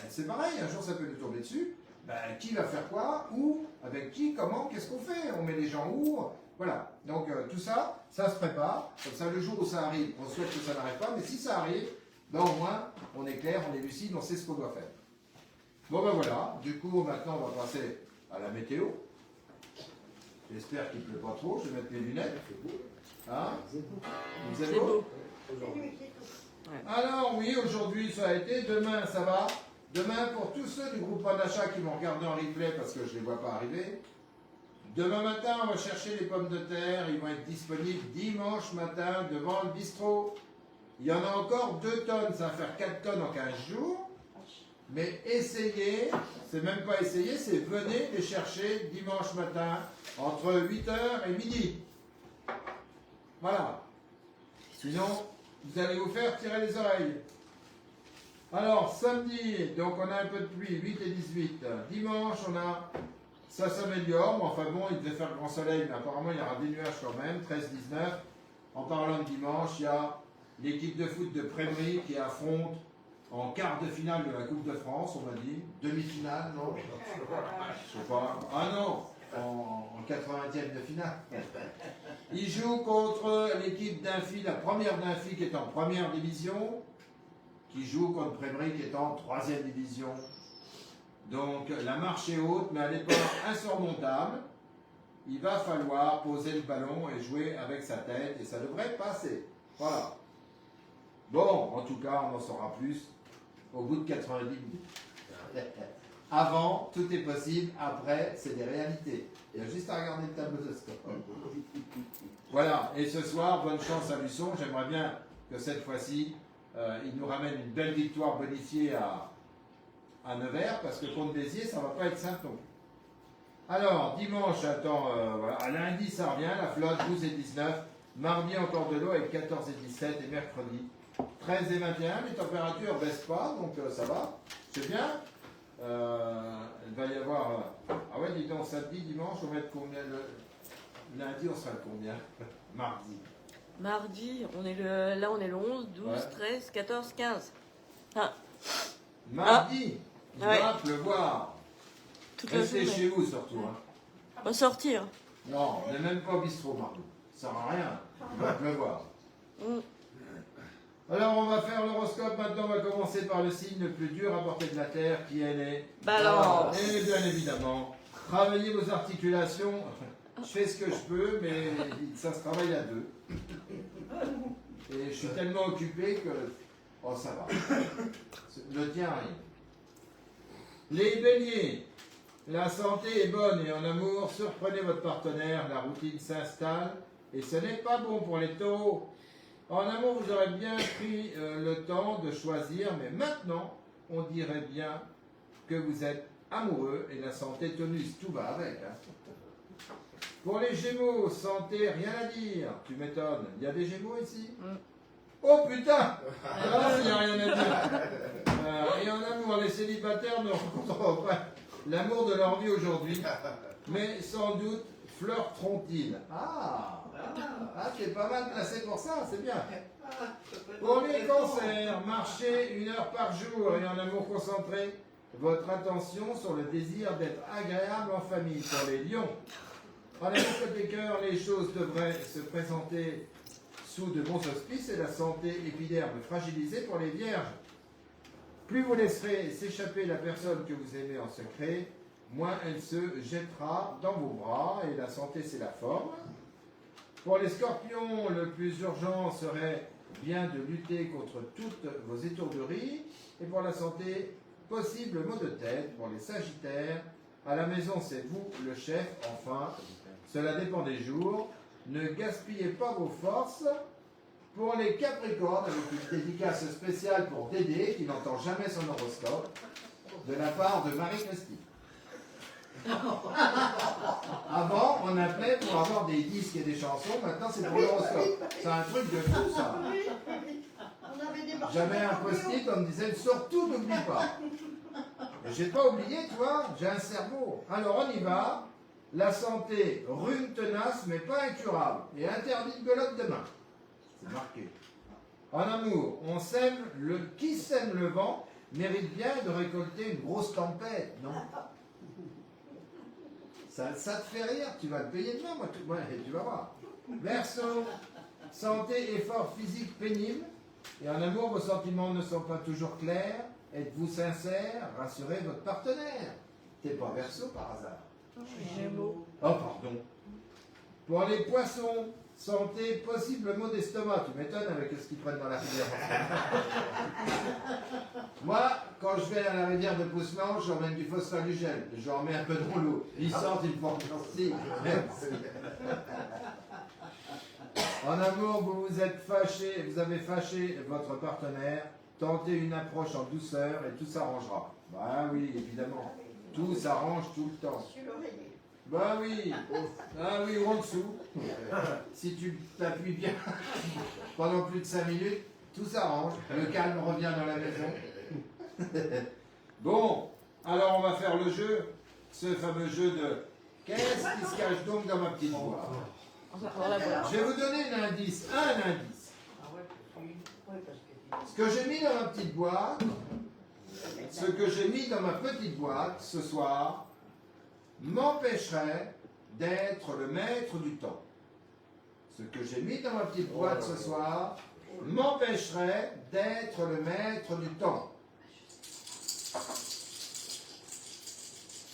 c'est pareil, un jour ça peut nous tomber dessus. Ben, qui va faire quoi, où, avec qui, comment, qu'est-ce qu'on fait? On met les gens où? Voilà, donc tout ça, ça se prépare, comme ça le jour où ça arrive, on souhaite que ça n'arrive pas, mais si ça arrive, ben au moins on est clair, on est lucide, on sait ce qu'on doit faire. Bon ben voilà, du coup maintenant on va passer à la météo. J'espère qu'il ne pleut pas trop, je vais mettre mes lunettes. Hein? Vous avez beau? Alors oui, aujourd'hui ça a été, demain ça va. Demain, pour tous ceux du groupe d'achat qui vont regarder en replay parce que je ne les vois pas arriver, demain matin on va chercher les pommes de terre, ils vont être disponibles dimanche matin devant le bistrot. Il y en a encore 2 tonnes, ça va faire 4 tonnes en 15 jours. Mais essayez, c'est même pas essayer, c'est venez les chercher dimanche matin entre 8h et midi. Voilà. Sinon, vous allez vous faire tirer les oreilles. Alors, samedi, donc on a un peu de pluie, 8 et 18. Dimanche, ça s'améliore, mais enfin bon, il devait faire grand soleil, mais apparemment il y aura des nuages quand même, 13-19. En parlant de dimanche, il y a l'équipe de foot de Prémery qui affronte en quart de finale de la Coupe de France, on m'a dit. Demi-finale, non? Je sais pas. Ah non, en 80e de finale. Il joue contre l'équipe d'Infi, la première d'Infi qui est en première division, qui joue contre Prémery qui est en 3e division. Donc la marche est haute, mais elle n'est pas insurmontable. Il va falloir poser le ballon et jouer avec sa tête, et ça devrait passer. Voilà. Bon, en tout cas, on en saura plus au bout de 90 minutes. Avant, tout est possible. Après, c'est des réalités. Il y a juste à regarder le tableau de score. Voilà. Et ce soir, bonne chance à Luçon. J'aimerais bien que cette fois-ci, il nous ramène une belle victoire bonifiée à Nevers, parce que contre Béziers, ça ne va pas être simple non plus. Alors, dimanche, voilà. À lundi, ça revient, la flotte, 12 et 19. Mardi, encore de l'eau avec 14 et 17. Et mercredi, 13 et 21. Les températures ne baissent pas, donc ça va. C'est bien. Il va y avoir... ah ouais, dis donc, samedi, dimanche, on va être combien lundi, on sera de combien? Mardi. Mardi, là on est le 11, 12, Ouais. 13, 14, 15. Ah, Mardi, il ouais. va pleuvoir. toute la Restez journée. chez vous surtout. Hein. On va sortir. Non, on n'est même pas au bistrot, Mardi. Ça sert à rien. Il va pleuvoir. Mm. Alors, on va faire l'horoscope. Maintenant, on va commencer par le signe le plus dur à porter de la terre, qui est les Balance. Et bien évidemment, travaillez vos articulations. Je fais ce que je peux, mais ça se travaille à deux. Et je suis tellement occupé que... oh, ça va. Le tien arrive. Les béliers, la santé est bonne et en amour, surprenez votre partenaire, la routine s'installe et ce n'est pas bon pour les taureaux. En amour, vous aurez bien pris le temps de choisir, mais maintenant, on dirait bien que vous êtes amoureux et la santé tonus, tout va avec. Hein. Pour les gémeaux, santé, rien à dire. Tu m'étonnes. Il y a des gémeaux ici? Oh putain! Ah, il n'y a rien à dire. Et en amour, les célibataires ne rencontreront pas l'amour de leur vie aujourd'hui, mais sans doute flirteront-ils. Ah, t'es pas mal placé pour ça, c'est bien. Pour les cancers, marchez 1 heure par jour et en amour concentré votre attention sur le désir d'être agréable en famille. Pour les lions, en amour côté cœur, les choses devraient se présenter sous de bons auspices et la santé épiderme fragilisée pour les vierges. Plus vous laisserez s'échapper la personne que vous aimez en secret, moins elle se jettera dans vos bras et la santé c'est la forme. Pour les scorpions, le plus urgent serait bien de lutter contre toutes vos étourderies et pour la santé, possible maux de tête. Pour les sagittaires, à la maison c'est vous le chef, enfin, cela dépend des jours. Ne gaspillez pas vos forces. Pour les Capricornes, avec une dédicace spéciale pour Dédé, qui n'entend jamais son horoscope, de la part de Marie-Christine. Avant, on appelait pour avoir des disques et des chansons, maintenant c'est pour l'horoscope. C'est un truc de fou, ça. J'avais un post-it, on me disait surtout n'oublie pas. J'ai pas oublié, tu vois, j'ai un cerveau. Alors on y va. La santé, rhume tenace, mais pas incurable, et interdit de belote demain. C'est marqué. En amour, on sème qui sème le vent mérite bien de récolter une grosse tempête, non? Ça te fait rire, tu vas te payer demain, moi, tu vas voir. Verseau, santé, effort physique pénible, et en amour, vos sentiments ne sont pas toujours clairs. Êtes-vous sincère? Rassurez votre partenaire. T'es pas Verseau par hasard? Gémeaux. Oh, pardon. Pour les poissons, santé, possible maux d'estomac. Tu m'étonnes avec ce qu'ils prennent dans la rivière. Moi, quand je vais à la rivière de Pousselange, j'emmène du phosphalugel. J'en mets un peu dans l'eau. Ils sortent, ils me font merci. Merci. En amour, vous avez fâché votre partenaire. Tentez une approche en douceur et tout s'arrangera. Bah oui, évidemment. Tout s'arrange tout le temps. Bah oui, ou en dessous. Si tu t'appuies bien pendant plus de 5 minutes, tout s'arrange. Le calme revient dans la maison. Bon, alors on va faire le jeu, ce fameux jeu de qu'est-ce qui se cache donc dans ma petite boîte. On la voit. Je vais vous donner un indice. Ce que j'ai mis dans ma petite boîte, ce soir, m'empêcherait d'être le maître du temps. Ce que j'ai mis dans ma petite boîte ce soir m'empêcherait d'être le maître du temps.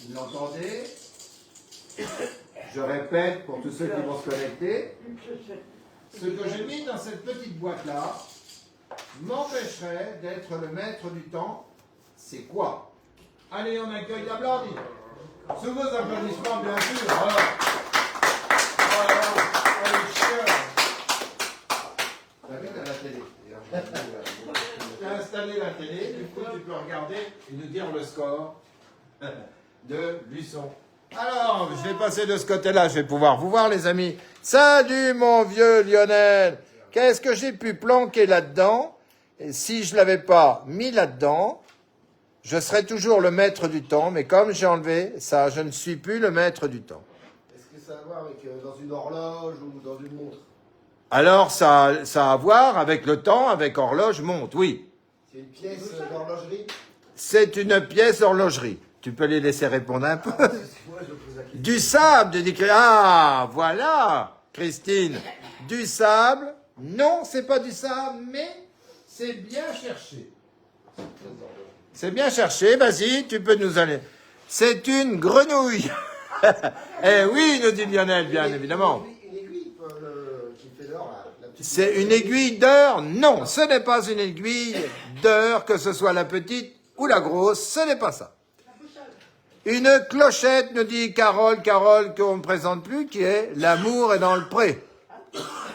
Vous l'entendez? Je répète pour tous ceux qui vont se connecter. Ce que j'ai mis dans cette petite boîte-là m'empêcherait d'être le maître du temps. C'est quoi? Allez, on accueille la Blandine. Sous vos applaudissements, bien sûr. Voilà. T'as vu, t'as la télé. T'as installé la télé, du coup tu peux regarder et nous dire le score de Luçon. Alors, je vais passer de ce côté-là, je vais pouvoir vous voir, les amis. Salut, mon vieux Lionel. Qu'est-ce que j'ai pu planquer là-dedans? Et si je l'avais pas mis là-dedans, je serais toujours le maître du temps, mais comme j'ai enlevé ça, je ne suis plus le maître du temps. Est-ce que ça a à voir avec dans une horloge ou dans une montre? Alors, ça a à voir avec le temps, avec horloge, montre, oui. C'est une pièce d'horlogerie? C'est une pièce d'horlogerie. Tu peux les laisser répondre un peu. Excuse-moi, je pose la question. Du sable, dit Ah, voilà, Christine. Du sable. Non, c'est pas du sable, mais c'est bien cherché. C'est bien cherché, vas-y, tu peux nous aller. C'est une grenouille. Eh oui, nous dit Lionel, bien évidemment. Une aiguille qui fait l'heure, là. La petite C'est une aiguille d'heure? Non, ce n'est pas une aiguille d'heure, que ce soit la petite ou la grosse, ce n'est pas ça. Une clochette, nous dit Carole, qu'on ne présente plus, qui est L'amour est dans le pré.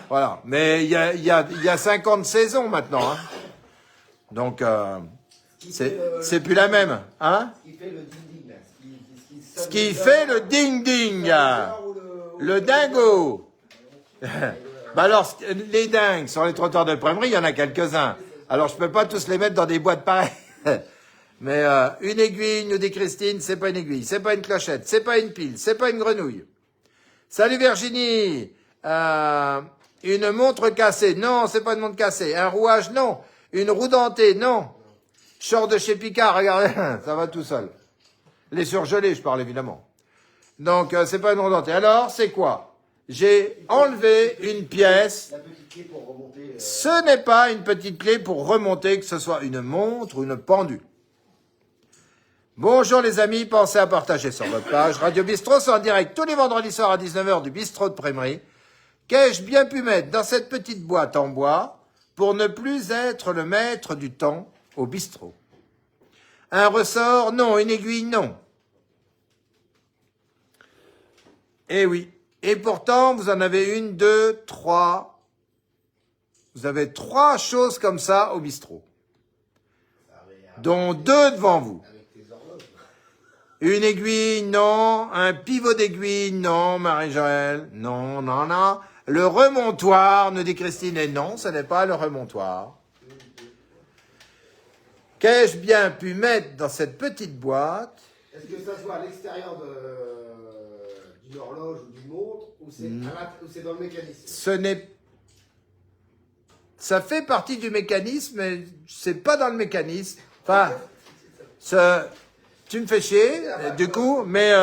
Voilà, mais il y a 50 saisons maintenant. Hein. Donc, c'est plus la même. Hein. qui fait le ding-ding, là. Ce qui fait le ding-ding. Le dingo. Bah alors, les dingues sur les trottoirs de Prémery, il y en a quelques-uns. Alors, je peux pas tous les mettre dans des boîtes pareilles. Mais une aiguille, nous dit Christine, c'est pas une aiguille, c'est pas une clochette, c'est pas une pile, c'est pas une grenouille. Salut Virginie. Une montre cassée, non, c'est pas une montre cassée. Un rouage, non. Une roue dentée, non. Je sors de chez Picard, regardez, ça va tout seul. Les surgelés, je parle évidemment. Donc, c'est pas une roue dentée. Alors, c'est quoi? J'ai enlevé une pièce. La petite clé pour remonter. Ce n'est pas une petite clé pour remonter, que ce soit une montre ou une pendule. Bonjour les amis, pensez à partager sur votre page. Radio Bistrot, c'est en direct tous les vendredis soirs à 19h du Bistrot de Prémery. Qu'ai-je bien pu mettre dans cette petite boîte en bois pour ne plus être le maître du temps au bistrot? Un ressort? Non. Une aiguille? Non. Eh oui. Et pourtant, vous en avez une, deux, trois. Vous avez 3 choses comme ça au bistrot. Dont 2 devant vous. Une aiguille, non. Un pivot d'aiguille, non, Marie-Joëlle. Non, non, non. Le remontoir, nous dit Christine, et non, ce n'est pas le remontoir. Qu'ai-je bien pu mettre dans cette petite boîte? Est-ce que ça se voit à l'extérieur d'une horloge ou d'une montre ou c'est dans le mécanisme? Ce n'est... Ça fait partie du mécanisme, mais c'est pas dans le mécanisme. Enfin, tu me fais chier, du coup, mais...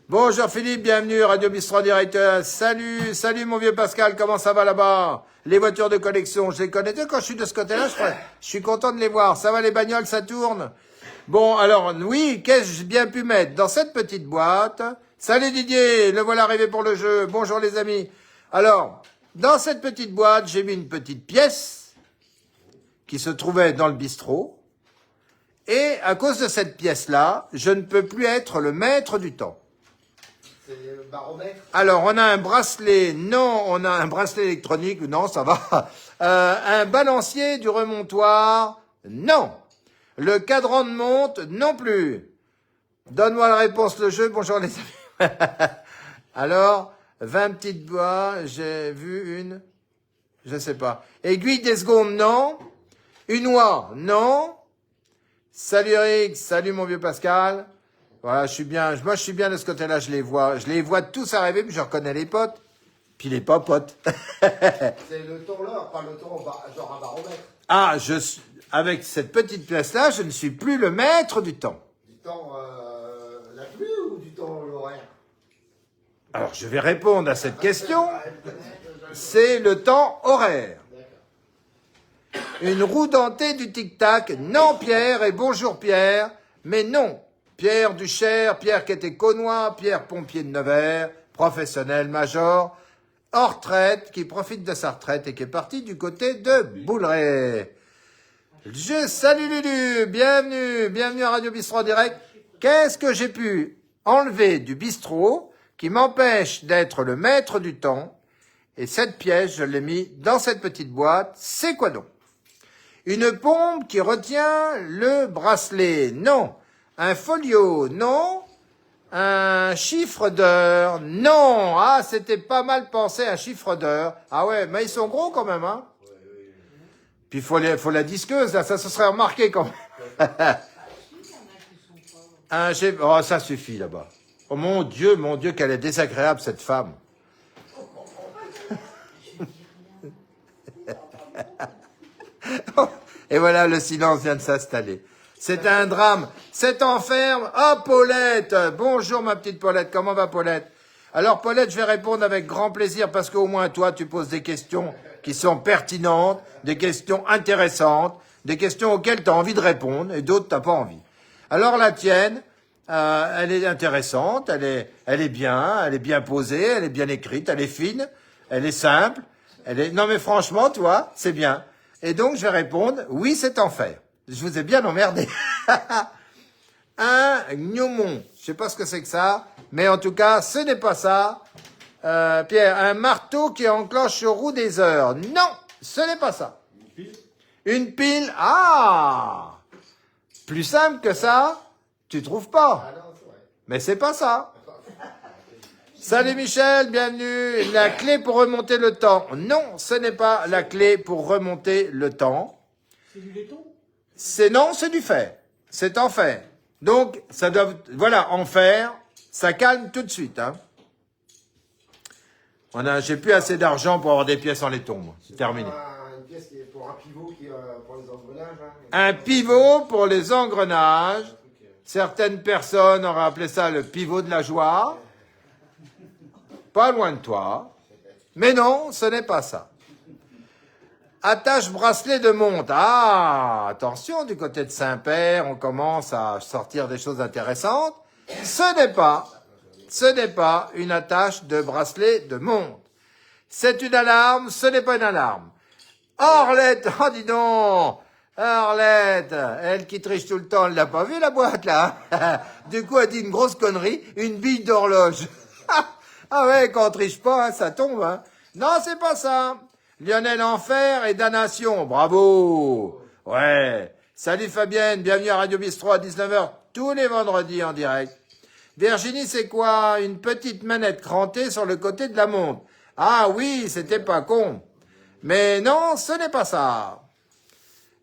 Bonjour Philippe, bienvenue, Radio Bistrot Directeur. Salut mon vieux Pascal, comment ça va là-bas? Les voitures de collection, je les connais. Quand je suis de ce côté-là, je suis content de les voir. Ça va les bagnoles, ça tourne? Bon, alors, oui, qu'ai-je bien pu mettre dans cette petite boîte? Salut Didier, le voilà arrivé pour le jeu. Bonjour les amis. Alors, dans cette petite boîte, j'ai mis une petite pièce qui se trouvait dans le bistrot. Et à cause de cette pièce-là, je ne peux plus être le maître du temps. C'est le baromètre? Alors, on a un bracelet, non, on a un bracelet électronique, non, ça va. Un balancier du remontoir, non. Le cadran de montre, non plus. Donne-moi la réponse, le jeu, bonjour les amis. Alors, 20 petites bois, j'ai vu une, je sais pas. Aiguille des secondes, non. Une oie, non. Salut Eric, salut mon vieux Pascal. Voilà, je suis bien de ce côté-là, je les vois tous arriver, puis je reconnais les potes, puis les pas potes. C'est le temps l'heure, pas le temps genre un baromètre. Ah, avec cette petite pièce-là, je ne suis plus le maître du temps. Du temps la pluie ou du temps l'horaire? Alors, je vais répondre à cette question. C'est le temps horaire. Une roue dentée du tic-tac, non Pierre, et bonjour Pierre, mais non. Pierre Duchère, Pierre qui était connois, Pierre pompier de Nevers, professionnel major, hors retraite, qui profite de sa retraite et qui est parti du côté de Bouleret. Salut Lulu, bienvenue à Radio Bistrot Direct. Qu'est-ce que j'ai pu enlever du bistrot qui m'empêche d'être le maître du temps? Et cette pièce, je l'ai mis dans cette petite boîte. C'est quoi donc? Une pompe qui retient le bracelet? Non. Un folio? Non. Un chiffre d'heure, non. Ah, c'était pas mal pensé, un chiffre d'heure. Ah ouais, mais ils sont gros quand même, hein. Puis faut la disqueuse, là, ça se serait remarqué quand même. Oh, ça suffit là-bas. Oh mon Dieu, qu'elle est désagréable cette femme. Et voilà, le silence vient de s'installer. C'est un drame. C'est enferme. Oh, Paulette. Bonjour, ma petite Paulette. Comment va, Paulette? Alors, Paulette, je vais répondre avec grand plaisir parce qu'au moins, toi, tu poses des questions qui sont pertinentes, des questions intéressantes, des questions auxquelles tu as envie de répondre et d'autres, tu n'as pas envie. Alors, la tienne, elle est intéressante, elle est bien posée, elle est bien écrite, elle est fine, elle est simple. Non, mais franchement, toi, c'est bien. Et donc, je vais répondre, oui, c'est enfer. Je vous ai bien emmerdé. Un gnomon. Je sais pas ce que c'est que ça, mais en tout cas, ce n'est pas ça. Pierre, un marteau qui enclenche le roue des heures. Non, ce n'est pas ça. Une pile. Ah, plus simple que ça, tu trouves pas. Mais c'est pas ça. Salut Michel, bienvenue. La clé pour remonter le temps. Non, ce n'est pas la clé pour remonter le temps. C'est du laiton? Non, c'est du fer. C'est en fer. Donc, ça doit, voilà, en fer, ça calme tout de suite, hein. J'ai plus assez d'argent pour avoir des pièces en laiton, moi. C'est terminé. Une pièce qui est pour un pivot qui, pour les engrenages. Hein. Un pivot pour les engrenages. Certaines personnes auraient appelé ça le pivot de la joie. Pas loin de toi. Mais non, ce n'est pas ça. Attache bracelet de montre. Ah, attention, du côté de Saint-Père, on commence à sortir des choses intéressantes. Ce n'est pas une attache de bracelet de montre. C'est une alarme, ce n'est pas une alarme. Orlette, oh dis donc, Orlette, elle qui triche tout le temps, elle l'a pas vu la boîte là. Du coup, elle dit une grosse connerie, une bille d'horloge. Ah ouais, quand on triche pas, hein, ça tombe. Hein. Non, c'est pas ça. Lionel Enfer et Damnation, bravo. Ouais. Salut Fabienne, bienvenue à Radio Bistro à 19h, tous les vendredis en direct. Virginie, c'est quoi? Une petite manette crantée sur le côté de la montre. Ah oui, c'était pas con. Mais non, ce n'est pas ça.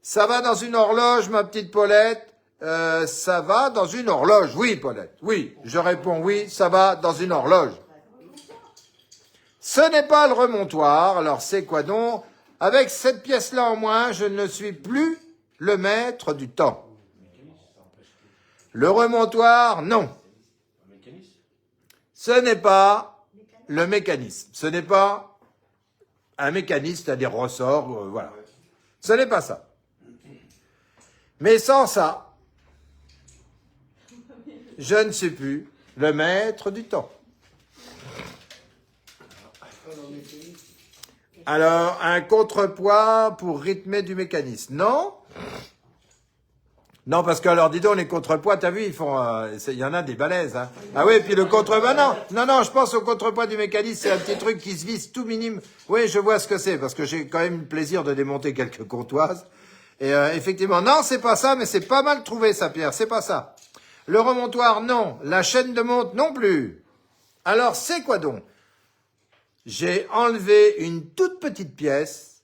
Ça va dans une horloge, ma petite Paulette? Ça va dans une horloge. Oui, Paulette. Oui, je réponds oui, ça va dans une horloge. Ce n'est pas le remontoir, alors c'est quoi donc? Avec cette pièce-là en moins, je ne suis plus le maître du temps. Le remontoir, non. Ce n'est pas le mécanisme. Ce n'est pas un mécanisme, c'est-à-dire ressorts, voilà. Ce n'est pas ça. Mais sans ça, je ne suis plus le maître du temps. Alors, un contrepoids pour rythmer du mécanisme. Non? Non, parce que, alors, dis donc, les contrepoids, t'as vu, il y en a des balèzes, hein. Ah oui, puis le contrepoids, non, je pense au contrepoids du mécanisme, c'est un petit truc qui se visse tout minime. Oui, je vois ce que c'est, parce que j'ai quand même le plaisir de démonter quelques comptoises. Et, effectivement, non, c'est pas ça, mais c'est pas mal trouvé, ça, Pierre, c'est pas ça. Le remontoir, non. La chaîne de montre, non plus. Alors, c'est quoi donc? J'ai enlevé une toute petite pièce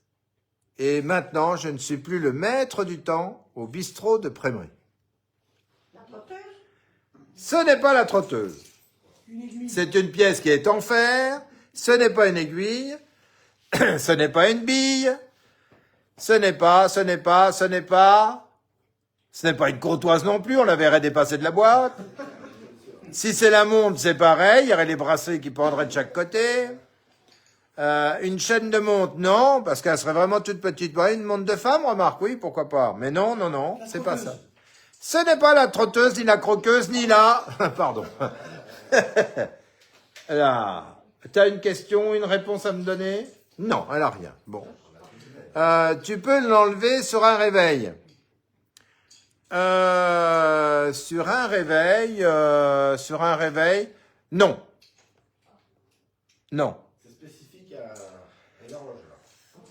et maintenant je ne suis plus le maître du temps au bistrot de Prémery. La trotteuse? Ce n'est pas la trotteuse. C'est une pièce qui est en fer. Ce n'est pas une aiguille. Ce n'est pas une bille. Ce n'est pas une courtoise non plus. On la verrait dépasser de la boîte. Si c'est la montre, c'est pareil. Il y aurait les bracelets qui pendraient de chaque côté. Une chaîne de montre, non, parce qu'elle serait vraiment toute petite. Ouais, une montre de femme, remarque, oui, pourquoi pas. Mais non, c'est pas ça. Ce n'est pas la trotteuse, ni la croqueuse, ni la... Pardon. Là, t'as une question, une réponse à me donner? Non, elle a rien. Bon. Tu peux l'enlever sur un réveil. Sur un réveil, non. Non.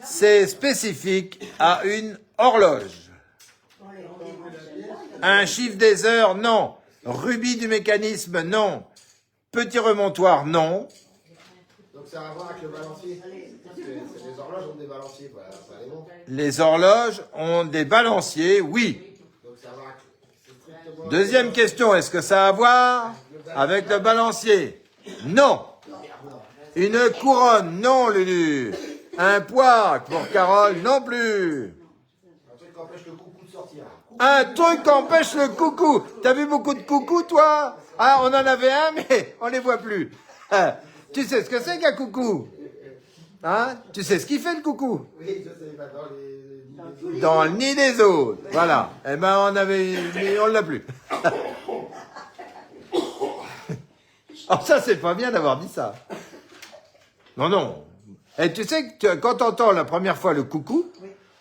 C'est spécifique à une horloge. Un chiffre des heures, non. Rubis du mécanisme, non. Petit remontoir, non. Donc ça a à voir avec le balancier. Parce que les horloges ont des balanciers, voilà, ça les montre. Les horloges ont des balanciers, oui. Donc ça va avec... c'est strictement- Deuxième question, est-ce que ça a à voir avec le balancier? Non. Une couronne, non, Lulu. Un poids, pour Carole, non plus. Un truc qui empêche le coucou de sortir. Un truc qu'empêche le coucou. T'as vu beaucoup de coucous, toi? Ah, on en avait un, mais on les voit plus. Ah, tu sais ce que c'est qu'un coucou? Hein? Tu sais ce qu'il fait, le coucou? Oui, je sais pas, dans les... Dans le nid des autres. Voilà. Eh ben, on avait, mais on l'a plus. Alors ça, c'est pas bien d'avoir dit ça. Non, non. Et tu sais que quand t'entends la première fois le coucou,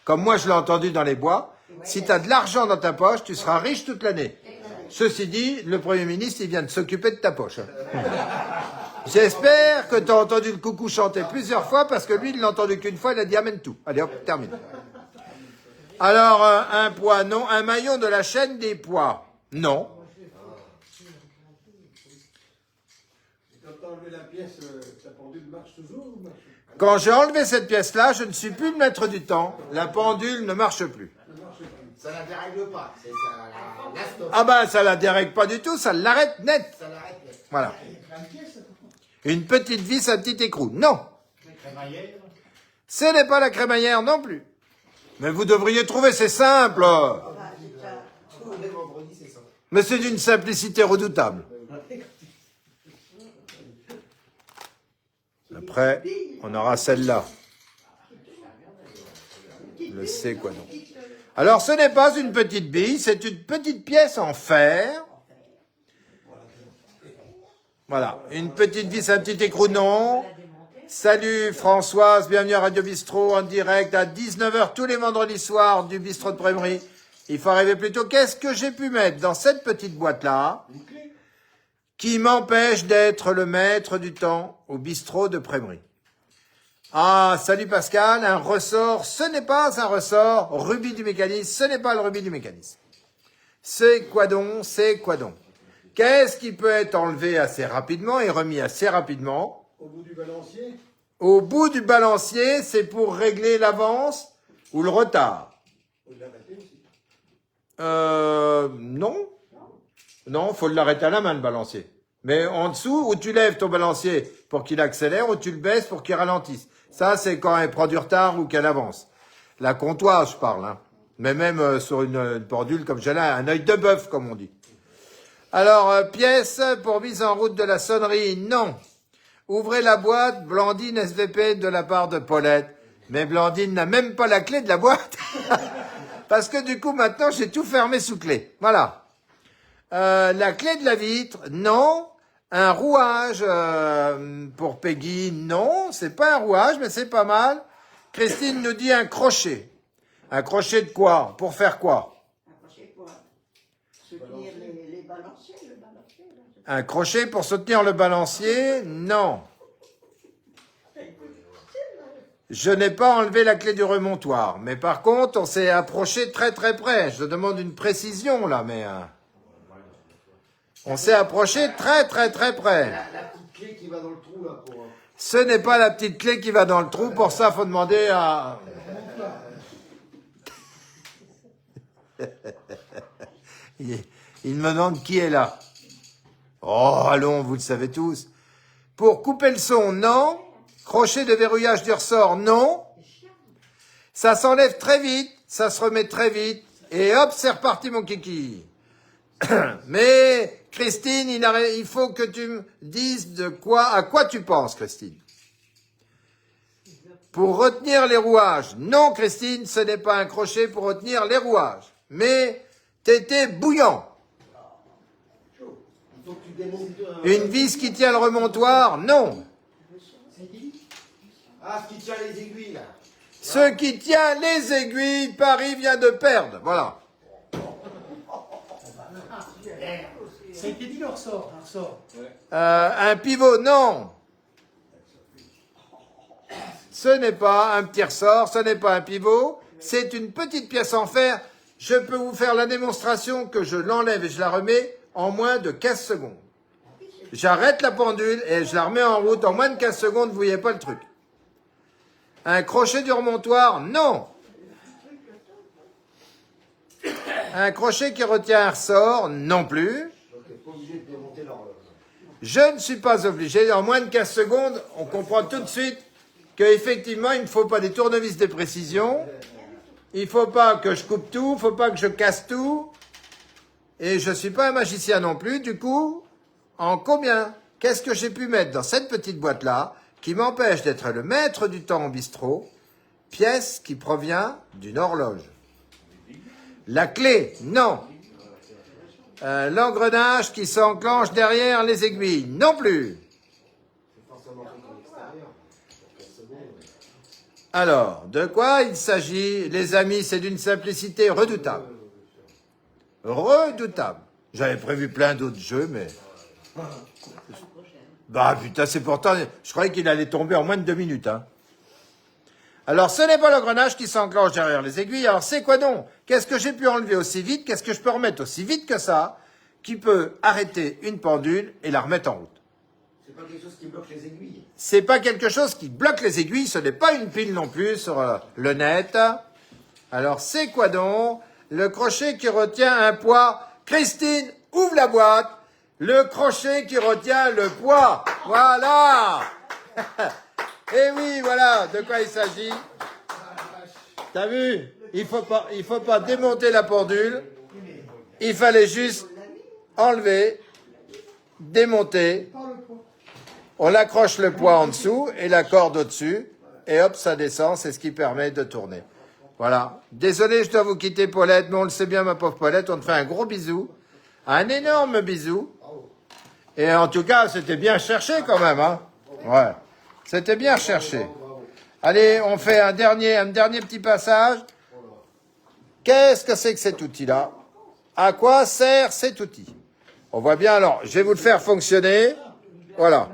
comme moi je l'ai entendu dans les bois, si t'as de l'argent dans ta poche, tu seras riche toute l'année. Ceci dit, le Premier ministre, il vient de s'occuper de ta poche. J'espère que t'as entendu le coucou chanter plusieurs fois, parce que lui, il l'a entendu qu'une fois, il a dit amène tout. Allez hop, termine. Alors, un poids, non. Un maillon de la chaîne des poids, non. Quand t'as enlevé la pièce, ta pendule marche toujours ou marche pas? Quand j'ai enlevé cette pièce-là, je ne suis plus le maître du temps. La pendule ne marche plus. Ça la dérègle pas, c'est ça la stop. Ah ben, ça la dérègle pas du tout, ça l'arrête net. Ça l'arrête net. Voilà. Une petite vis, un petit écrou. Non. Ce n'est pas la crémaillère non plus. Mais vous devriez trouver, c'est simple. Tous les vendredis, c'est ça. Mais c'est d'une simplicité redoutable. Après, on aura celle-là. Le C, quoi donc. Alors, ce n'est pas une petite bille, c'est une petite pièce en fer. Voilà, une petite vis, un petit écrou, non. Salut Françoise, bienvenue à Radio Bistrot en direct à 19h tous les vendredis soirs du Bistrot de Prémery. Il faut arriver plus tôt. Qu'est-ce que j'ai pu mettre dans cette petite boîte-là qui m'empêche d'être le maître du temps au Bistrot de Prémery? Ah, salut Pascal, un ressort, ce n'est pas un ressort, rubis du mécanisme, ce n'est pas le rubis du mécanisme. C'est quoi donc? C'est quoi donc? Qu'est-ce qui peut être enlevé assez rapidement et remis assez rapidement? Au bout du balancier? Au bout du balancier, c'est pour régler l'avance ou le retard. Faut l'arrêter aussi. Non. Non, faut l'arrêter à la main, le balancier. Mais en dessous, où tu lèves ton balancier pour qu'il accélère, ou tu le baisses pour qu'il ralentisse. Ça, c'est quand elle prend du retard ou qu'elle avance. La comptoise, je parle, hein. Mais même sur une pendule comme j'ai là, un œil de bœuf, comme on dit. Alors, pièce pour mise en route de la sonnerie, non. Ouvrez la boîte, Blandine SVP de la part de Paulette. Mais Blandine n'a même pas la clé de la boîte. Parce que du coup, maintenant, j'ai tout fermé sous clé. Voilà. La clé de la vitre, non. Un rouage pour Peggy, non. C'est pas un rouage, mais c'est pas mal. Christine nous dit un crochet. Un crochet de quoi? Pour faire quoi? Un crochet pour soutenir les balanciers, le balancier. Là. Un crochet pour soutenir le balancier? Non. Je n'ai pas enlevé la clé du remontoir. Mais par contre, on s'est approché très très près. Je demande une précision là, mais... on s'est approché très très très près. La petite clé qui va dans le trou, là, pour... Ce n'est pas la petite clé qui va dans le trou. Pour ça, faut demander à... Il me demande qui est là. Oh, allons, vous le savez tous. Pour couper le son, non. Crochet de verrouillage du ressort, non. Ça s'enlève très vite, ça se remet très vite. Et hop, c'est reparti, mon kiki. Mais, Christine, il faut que tu me dises à quoi tu penses, Christine. Pour retenir les rouages. Non, Christine, ce n'est pas un crochet pour retenir les rouages. Mais, t'étais bouillant. Il faut que tu démontes... Une vis qui tient le remontoir, non. Ah, ce qui tient les aiguilles, là. Ce qui tient les aiguilles, Paris vient de perdre. Voilà. Ça a été dit le ressort, un ressort. Un pivot, non. Ce n'est pas un petit ressort, ce n'est pas un pivot. C'est une petite pièce en fer. Je peux vous faire la démonstration que je l'enlève et je la remets en moins de 15 secondes. J'arrête la pendule et je la remets en route en moins de 15 secondes, vous voyez pas le truc. Un crochet du remontoir, non. Un crochet qui retient un ressort, non plus. Donc, t'es pas obligé de démonter l'horloge. Je ne suis pas obligé. En moins de 15 secondes, on comprend tout de suite qu'effectivement, il ne faut pas des tournevis de précision. Il ne faut pas que je coupe tout, il ne faut pas que je casse tout. Et je ne suis pas un magicien non plus. Du coup, en combien? Qu'est-ce que j'ai pu mettre dans cette petite boîte-là qui m'empêche d'être le maître du temps au bistrot? Pièce qui provient d'une horloge. La clé, non. L'engrenage qui s'enclenche derrière les aiguilles, non plus. C'est forcément un truc en extérieur. Pour 15 secondes. Alors, de quoi il s'agit? Les amis, c'est d'une simplicité redoutable. Redoutable. J'avais prévu plein d'autres jeux, mais... Bah putain, c'est pourtant... Je croyais qu'il allait tomber en moins de 2 minutes, hein. Alors, ce n'est pas l'engrenage qui s'enclenche derrière les aiguilles. Alors, c'est quoi donc? Qu'est-ce que j'ai pu enlever aussi vite? Qu'est-ce que je peux remettre aussi vite que ça, qui peut arrêter une pendule et la remettre en route? C'est pas quelque chose qui bloque les aiguilles. C'est pas quelque chose qui bloque les aiguilles. Ce n'est pas une pile non plus sur le net. Alors, c'est quoi donc? Le crochet qui retient un poids. Christine, ouvre la boîte. Le crochet qui retient le poids. Voilà. Eh oui, voilà de quoi il s'agit. T'as vu? Il faut pas démonter la pendule. Il fallait juste enlever, démonter. On accroche le poids en dessous et la corde au-dessus. Et hop, ça descend. C'est ce qui permet de tourner. Voilà. Désolé, je dois vous quitter, Paulette, mais on le sait bien, ma pauvre Paulette. On te fait un gros bisou. Un énorme bisou. Et en tout cas, c'était bien cherché quand même, hein. Ouais. C'était bien cherché. Allez, on fait un dernier petit passage. Qu'est-ce que c'est que cet outil-là? À quoi sert cet outil? On voit bien, alors, je vais vous le faire fonctionner. Voilà.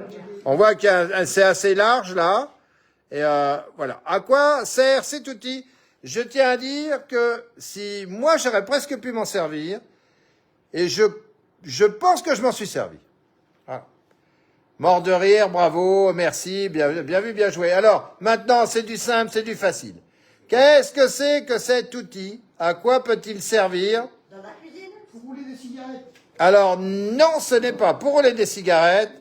On voit que c'est assez large, là. Et voilà. À quoi sert cet outil? Je tiens à dire que si moi, j'aurais presque pu m'en servir, et je pense que je m'en suis servi. Voilà. Mort de rire, bravo, merci, bien vu, bien joué. Alors, maintenant, c'est du simple, c'est du facile. Qu'est-ce que c'est que cet outil? À quoi peut-il servir? Dans la cuisine? Pour rouler des cigarettes. Alors, non, ce n'est pas pour rouler des cigarettes.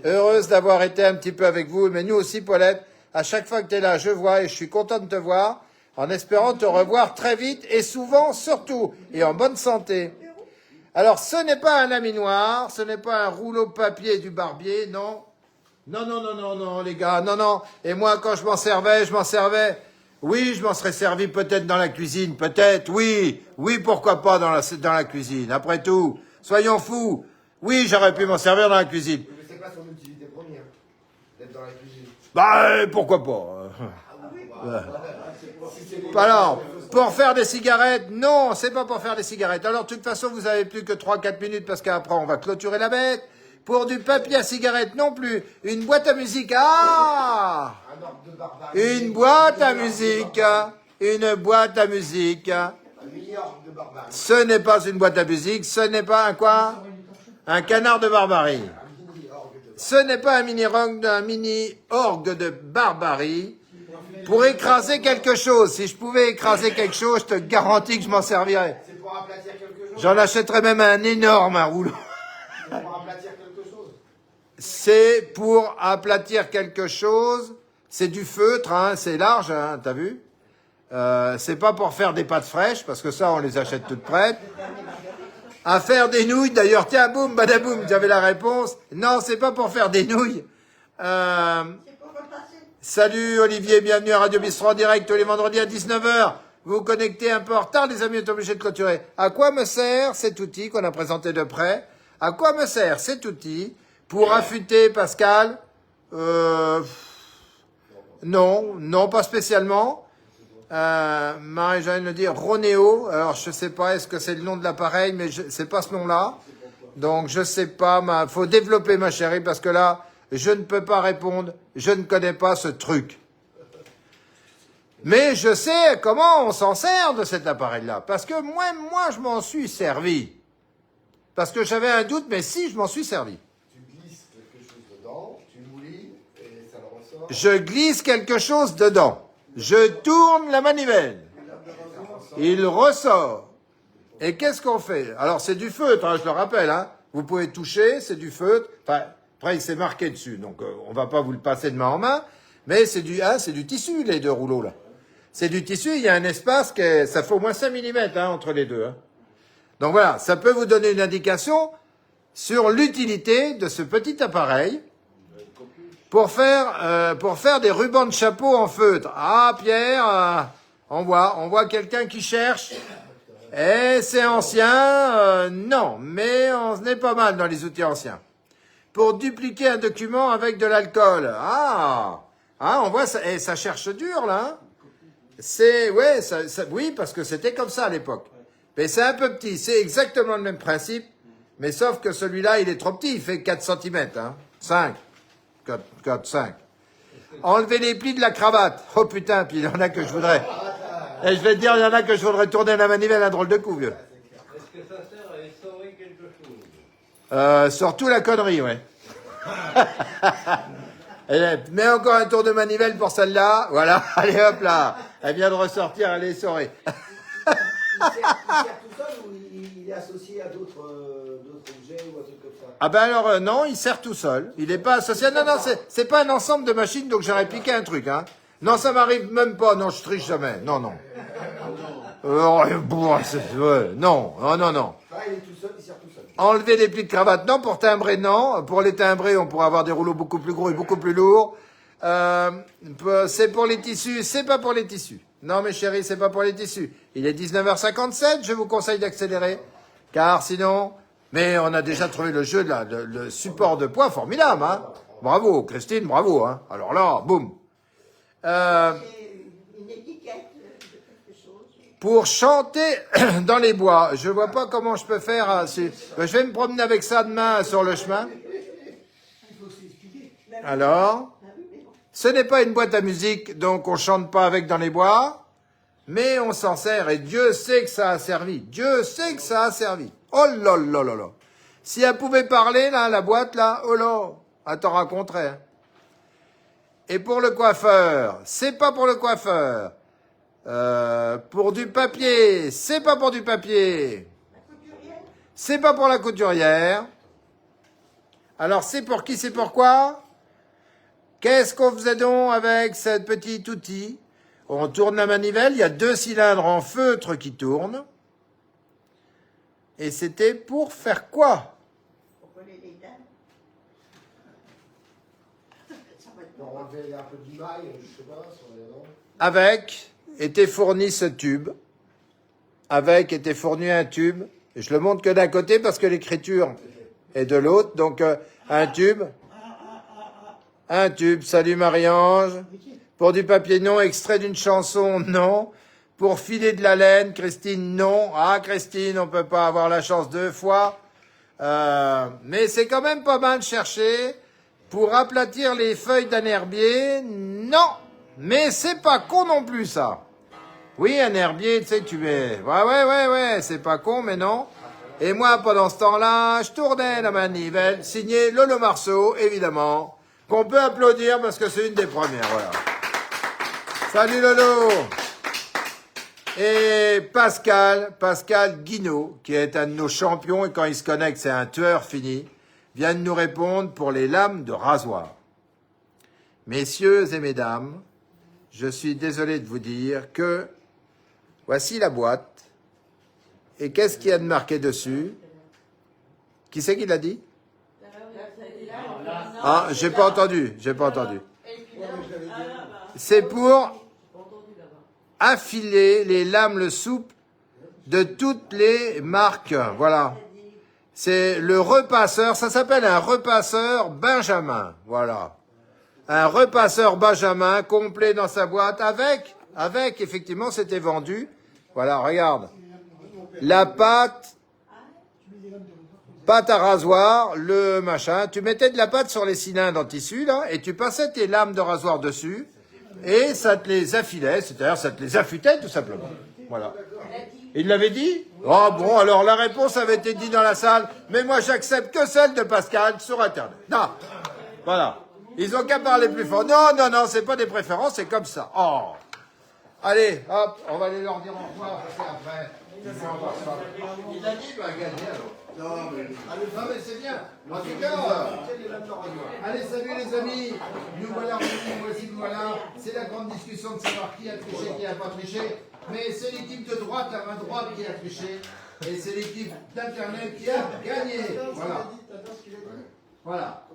Heureuse d'avoir été un petit peu avec vous, mais nous aussi, Paulette. À chaque fois que tu es là, je vois et je suis content de te voir, en espérant te revoir très vite et souvent, surtout, et en bonne santé. Alors, ce n'est pas un laminoir, ce n'est pas un rouleau de papier du barbier, non. Non, les gars, non. Et moi, quand je m'en servais, oui, je m'en serais servi peut-être dans la cuisine, peut-être, oui, pourquoi pas dans la cuisine, après tout, soyons fous. Oui, j'aurais pu m'en servir dans la cuisine. Mais c'est pas son utilité première, d'être dans la cuisine. Bah, pourquoi pas. Alors, pour faire des cigarettes, non, c'est pas pour faire des cigarettes. Alors, de toute façon, vous avez plus que 3-4 minutes parce qu'après, on va clôturer la bête. Pour du papier à cigarette, non plus. Une boîte à musique, ah! Un ordre de barbarie. Une boîte à musique. Une boîte à musique. Un mini-ordre de barbarie. Ce n'est pas une boîte à musique, ce n'est pas un quoi? Un canard de barbarie. Un mini-orgue de Ce n'est pas un mini-orgue de barbarie. Pour écraser quelque chose, si je pouvais écraser quelque chose, je te garantis que je m'en servirais. C'est pour aplatir quelque chose. J'en achèterais même un énorme, un rouleau. C'est pour aplatir quelque chose. C'est pour aplatir quelque chose. C'est du feutre, hein, c'est large, hein, t'as vu? C'est pas pour faire des pâtes fraîches, parce que ça, on les achète toutes prêtes. À faire des nouilles, d'ailleurs, tiens, boum, badaboum, j'avais la réponse. Non, c'est pas pour faire des nouilles. C'est pour repasser. Salut Olivier, bienvenue à Radio Bistrot en direct tous les vendredis à 19h. Vous vous connectez un peu en retard, les amis, on est obligé de clôturer. À quoi me sert cet outil qu'on a présenté de près? À quoi me sert cet outil pour affûter, Pascal? Non, pas spécialement. Marie-Jeanne me dit Ronéo. Alors, je sais pas, est-ce que c'est le nom de l'appareil, mais c'est pas ce nom-là. Donc, je sais pas, faut développer, ma chérie, parce que là, je ne peux pas répondre. Je ne connais pas ce truc. Mais je sais comment on s'en sert de cet appareil-là. Parce que moi, je m'en suis servi. parce que j'avais un doute, mais si, je m'en suis servi. Tu glisses quelque chose dedans, tu moulis et ça le ressort. Je glisse quelque chose dedans. Je tourne la manivelle. Il ressort. Et qu'est-ce qu'on fait? Alors, c'est du feutre, hein, je le rappelle. Hein. Vous pouvez toucher, c'est du feutre. Enfin, après, il s'est marqué dessus, donc on va pas vous le passer de main en main. Mais c'est du tissu, les deux rouleaux, là. C'est du tissu, il y a un espace, ça fait au moins 5 mm entre les deux. Hein. Donc voilà, ça peut vous donner une indication sur l'utilité de ce petit appareil pour faire des rubans de chapeau en feutre. Ah, Pierre, on voit quelqu'un qui cherche. Et c'est ancien, non, mais on est pas mal dans les outils anciens. Pour dupliquer un document avec de l'alcool. On voit ça, et ça cherche dur, là. Oui, parce que c'était comme ça à l'époque. Mais c'est un peu petit, c'est exactement le même principe, mais sauf que celui-là, il est trop petit, il fait 4 cm, hein. 5. 5. Enlever les plis de la cravate. Oh putain, puis il y en a que je voudrais. Et je vais te dire, il y en a que je voudrais tourner la manivelle un drôle de coup, vieux. Est-ce que ça sert à essorer quelque chose? Surtout la connerie, ouais. Mets encore un tour de manivelle pour celle-là. Voilà, allez hop là. Elle vient de ressortir, elle est essorée. Il sert tout seul ou il est associé à d'autres objets ou un truc comme ça? Ah ben alors non, il sert tout seul. Il n'est pas associé. Non, c'est pas un ensemble de machines, donc j'aurais piqué un truc. Hein. Non, ça m'arrive même pas. Non, je triche jamais. Non. Non. Ah, il est tout seul, il sert tout seul. Enlever des plis de cravate, non. Pour timbrer, non. Pour les timbrer, on pourrait avoir des rouleaux beaucoup plus gros et beaucoup plus lourds. C'est pour les tissus, c'est pas pour les tissus. Non, mes chéris, c'est pas pour les tissus. Il est 19h57, je vous conseille d'accélérer. Car sinon... Mais on a déjà trouvé le jeu, le support de poids formidable. Hein. Bravo, Christine, bravo. Hein. Alors là, boum. Une étiquette de quelque chose. Pour chanter dans les bois, je vois pas comment je peux faire. Je vais me promener avec ça demain sur le chemin. Alors, ce n'est pas une boîte à musique, donc on chante pas avec dans les bois, mais on s'en sert et Dieu sait que ça a servi. Dieu sait que ça a servi. Oh là là là là. Si elle pouvait parler, là, la boîte, là, oh là, elle t'en raconterait. Hein. Et pour le coiffeur, c'est pas pour le coiffeur. Pour du papier, c'est pas pour du papier. C'est pas pour la couturière. Alors, c'est pour qui, c'est pour quoi? Qu'est-ce qu'on faisait donc avec ce petit outil? On tourne la manivelle, il y a 2 cylindres en feutre qui tournent. Et c'était pour faire quoi? Pour coller les dames. Ça va être On enlever un peu d'imaille, je sais pas, sur les dents. Avec était fourni ce tube. Avec était fourni un tube. Et je le montre que d'un côté parce que l'écriture est de l'autre. Donc un tube. Un tube. Salut Marie-Ange. Pour du papier, non. Extrait d'une chanson, non. Pour filer de la laine, Christine, non. Ah, Christine, on peut pas avoir la chance 2 fois. Mais c'est quand même pas mal de chercher. Pour aplatir les feuilles d'un herbier, non. Mais c'est pas con non plus, ça. Oui, un herbier, tu sais, tu mets... Ouais, c'est pas con, mais non. Et moi, pendant ce temps-là, je tournais la manivelle, signé Lolo Marceau, évidemment, qu'on peut applaudir parce que c'est une des premières, voilà. Salut Lolo. Et Pascal Guinaud, qui est un de nos champions, et quand il se connecte, c'est un tueur fini, vient de nous répondre pour les lames de rasoir. Messieurs et mesdames, je suis désolé de vous dire que voici la boîte. Et qu'est-ce qu'il y a de marqué dessus? Qui c'est qui l'a dit? Ah, j'ai pas entendu. C'est pour affiler les lames souples de toutes les marques. Voilà. C'est le repasseur, ça s'appelle un repasseur Benjamin. Voilà. Un repasseur Benjamin complet dans sa boîte avec, effectivement, c'était vendu. Voilà, regarde. La pâte à rasoir, le machin. Tu mettais de la pâte sur les cylindres en tissu, là, et tu passais tes lames de rasoir dessus, et ça te les affilait, c'est-à-dire ça te les affûtait, tout simplement. Voilà. Elle a dit Il l'avait dit? Oh bon, alors la réponse avait été dite dans la salle, mais moi j'accepte que celle de Pascal sur Internet. Non, voilà. Ils ont qu'à parler plus fort. Non, non, non, c'est pas des préférences, c'est comme ça. Oh. Allez, hop, on va aller leur dire au revoir, parce qu'après, il a dit, il va gagner alors. Non, mais c'est bien. En tout cas, allez, salut les amis. Nous voilà revenus, voici, voilà. C'est la grande discussion de savoir qui a triché, qui n'a pas triché. Mais c'est l'équipe de droite, à main droite, qui a triché. Et c'est l'équipe d'Internet qui a gagné. Voilà. Voilà.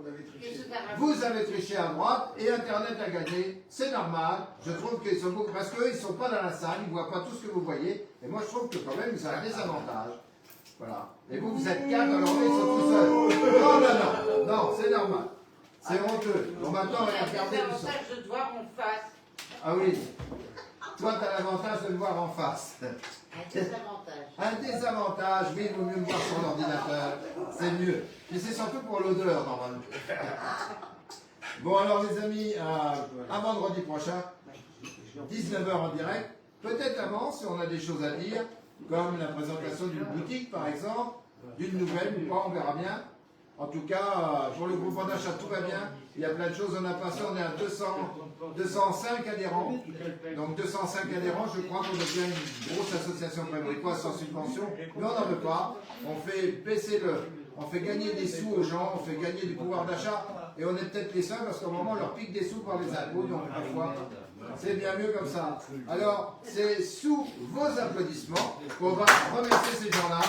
Vous avez triché à droite et Internet a gagné. C'est normal. Je trouve qu'ils sont beaucoup. Parce qu'eux, ils ne sont pas dans la salle, ils ne voient pas tout ce que vous voyez. Et moi, je trouve que quand même, vous avez des avantages. Voilà. Et vous, vous êtes 4, alors eux, ils sont tout seuls. Non, non, non. Non, c'est normal. C'est honteux. Bon, maintenant, on va regarder tout ça. de te voir en face. Ah oui. Toi, tu as l'avantage de le voir en face. Un désavantage. Un désavantage, oui, il vaut mieux me voir sur l'ordinateur. C'est mieux. Mais c'est surtout pour l'odeur, normalement. Bon, alors, les amis, à vendredi prochain, 19h en direct. Peut-être avant, si on a des choses à dire, comme la présentation d'une boutique, par exemple, d'une nouvelle ou pas, on verra bien. En tout cas, pour le groupe d'achat, tout va bien. Il y a plein de choses. On a passé, on est à 205 adhérents. Donc 205 adhérents, je crois qu'on devient une grosse association fabricoise sans subvention. Mais on n'en veut pas. On fait baisser on fait gagner des sous aux gens, on fait gagner du pouvoir d'achat. Et on est peut-être les seuls parce qu'au moment, on leur pique des sous par les impôts. Donc parfois, c'est bien mieux comme ça. Alors, c'est sous vos applaudissements qu'on va remercier ces gens-là.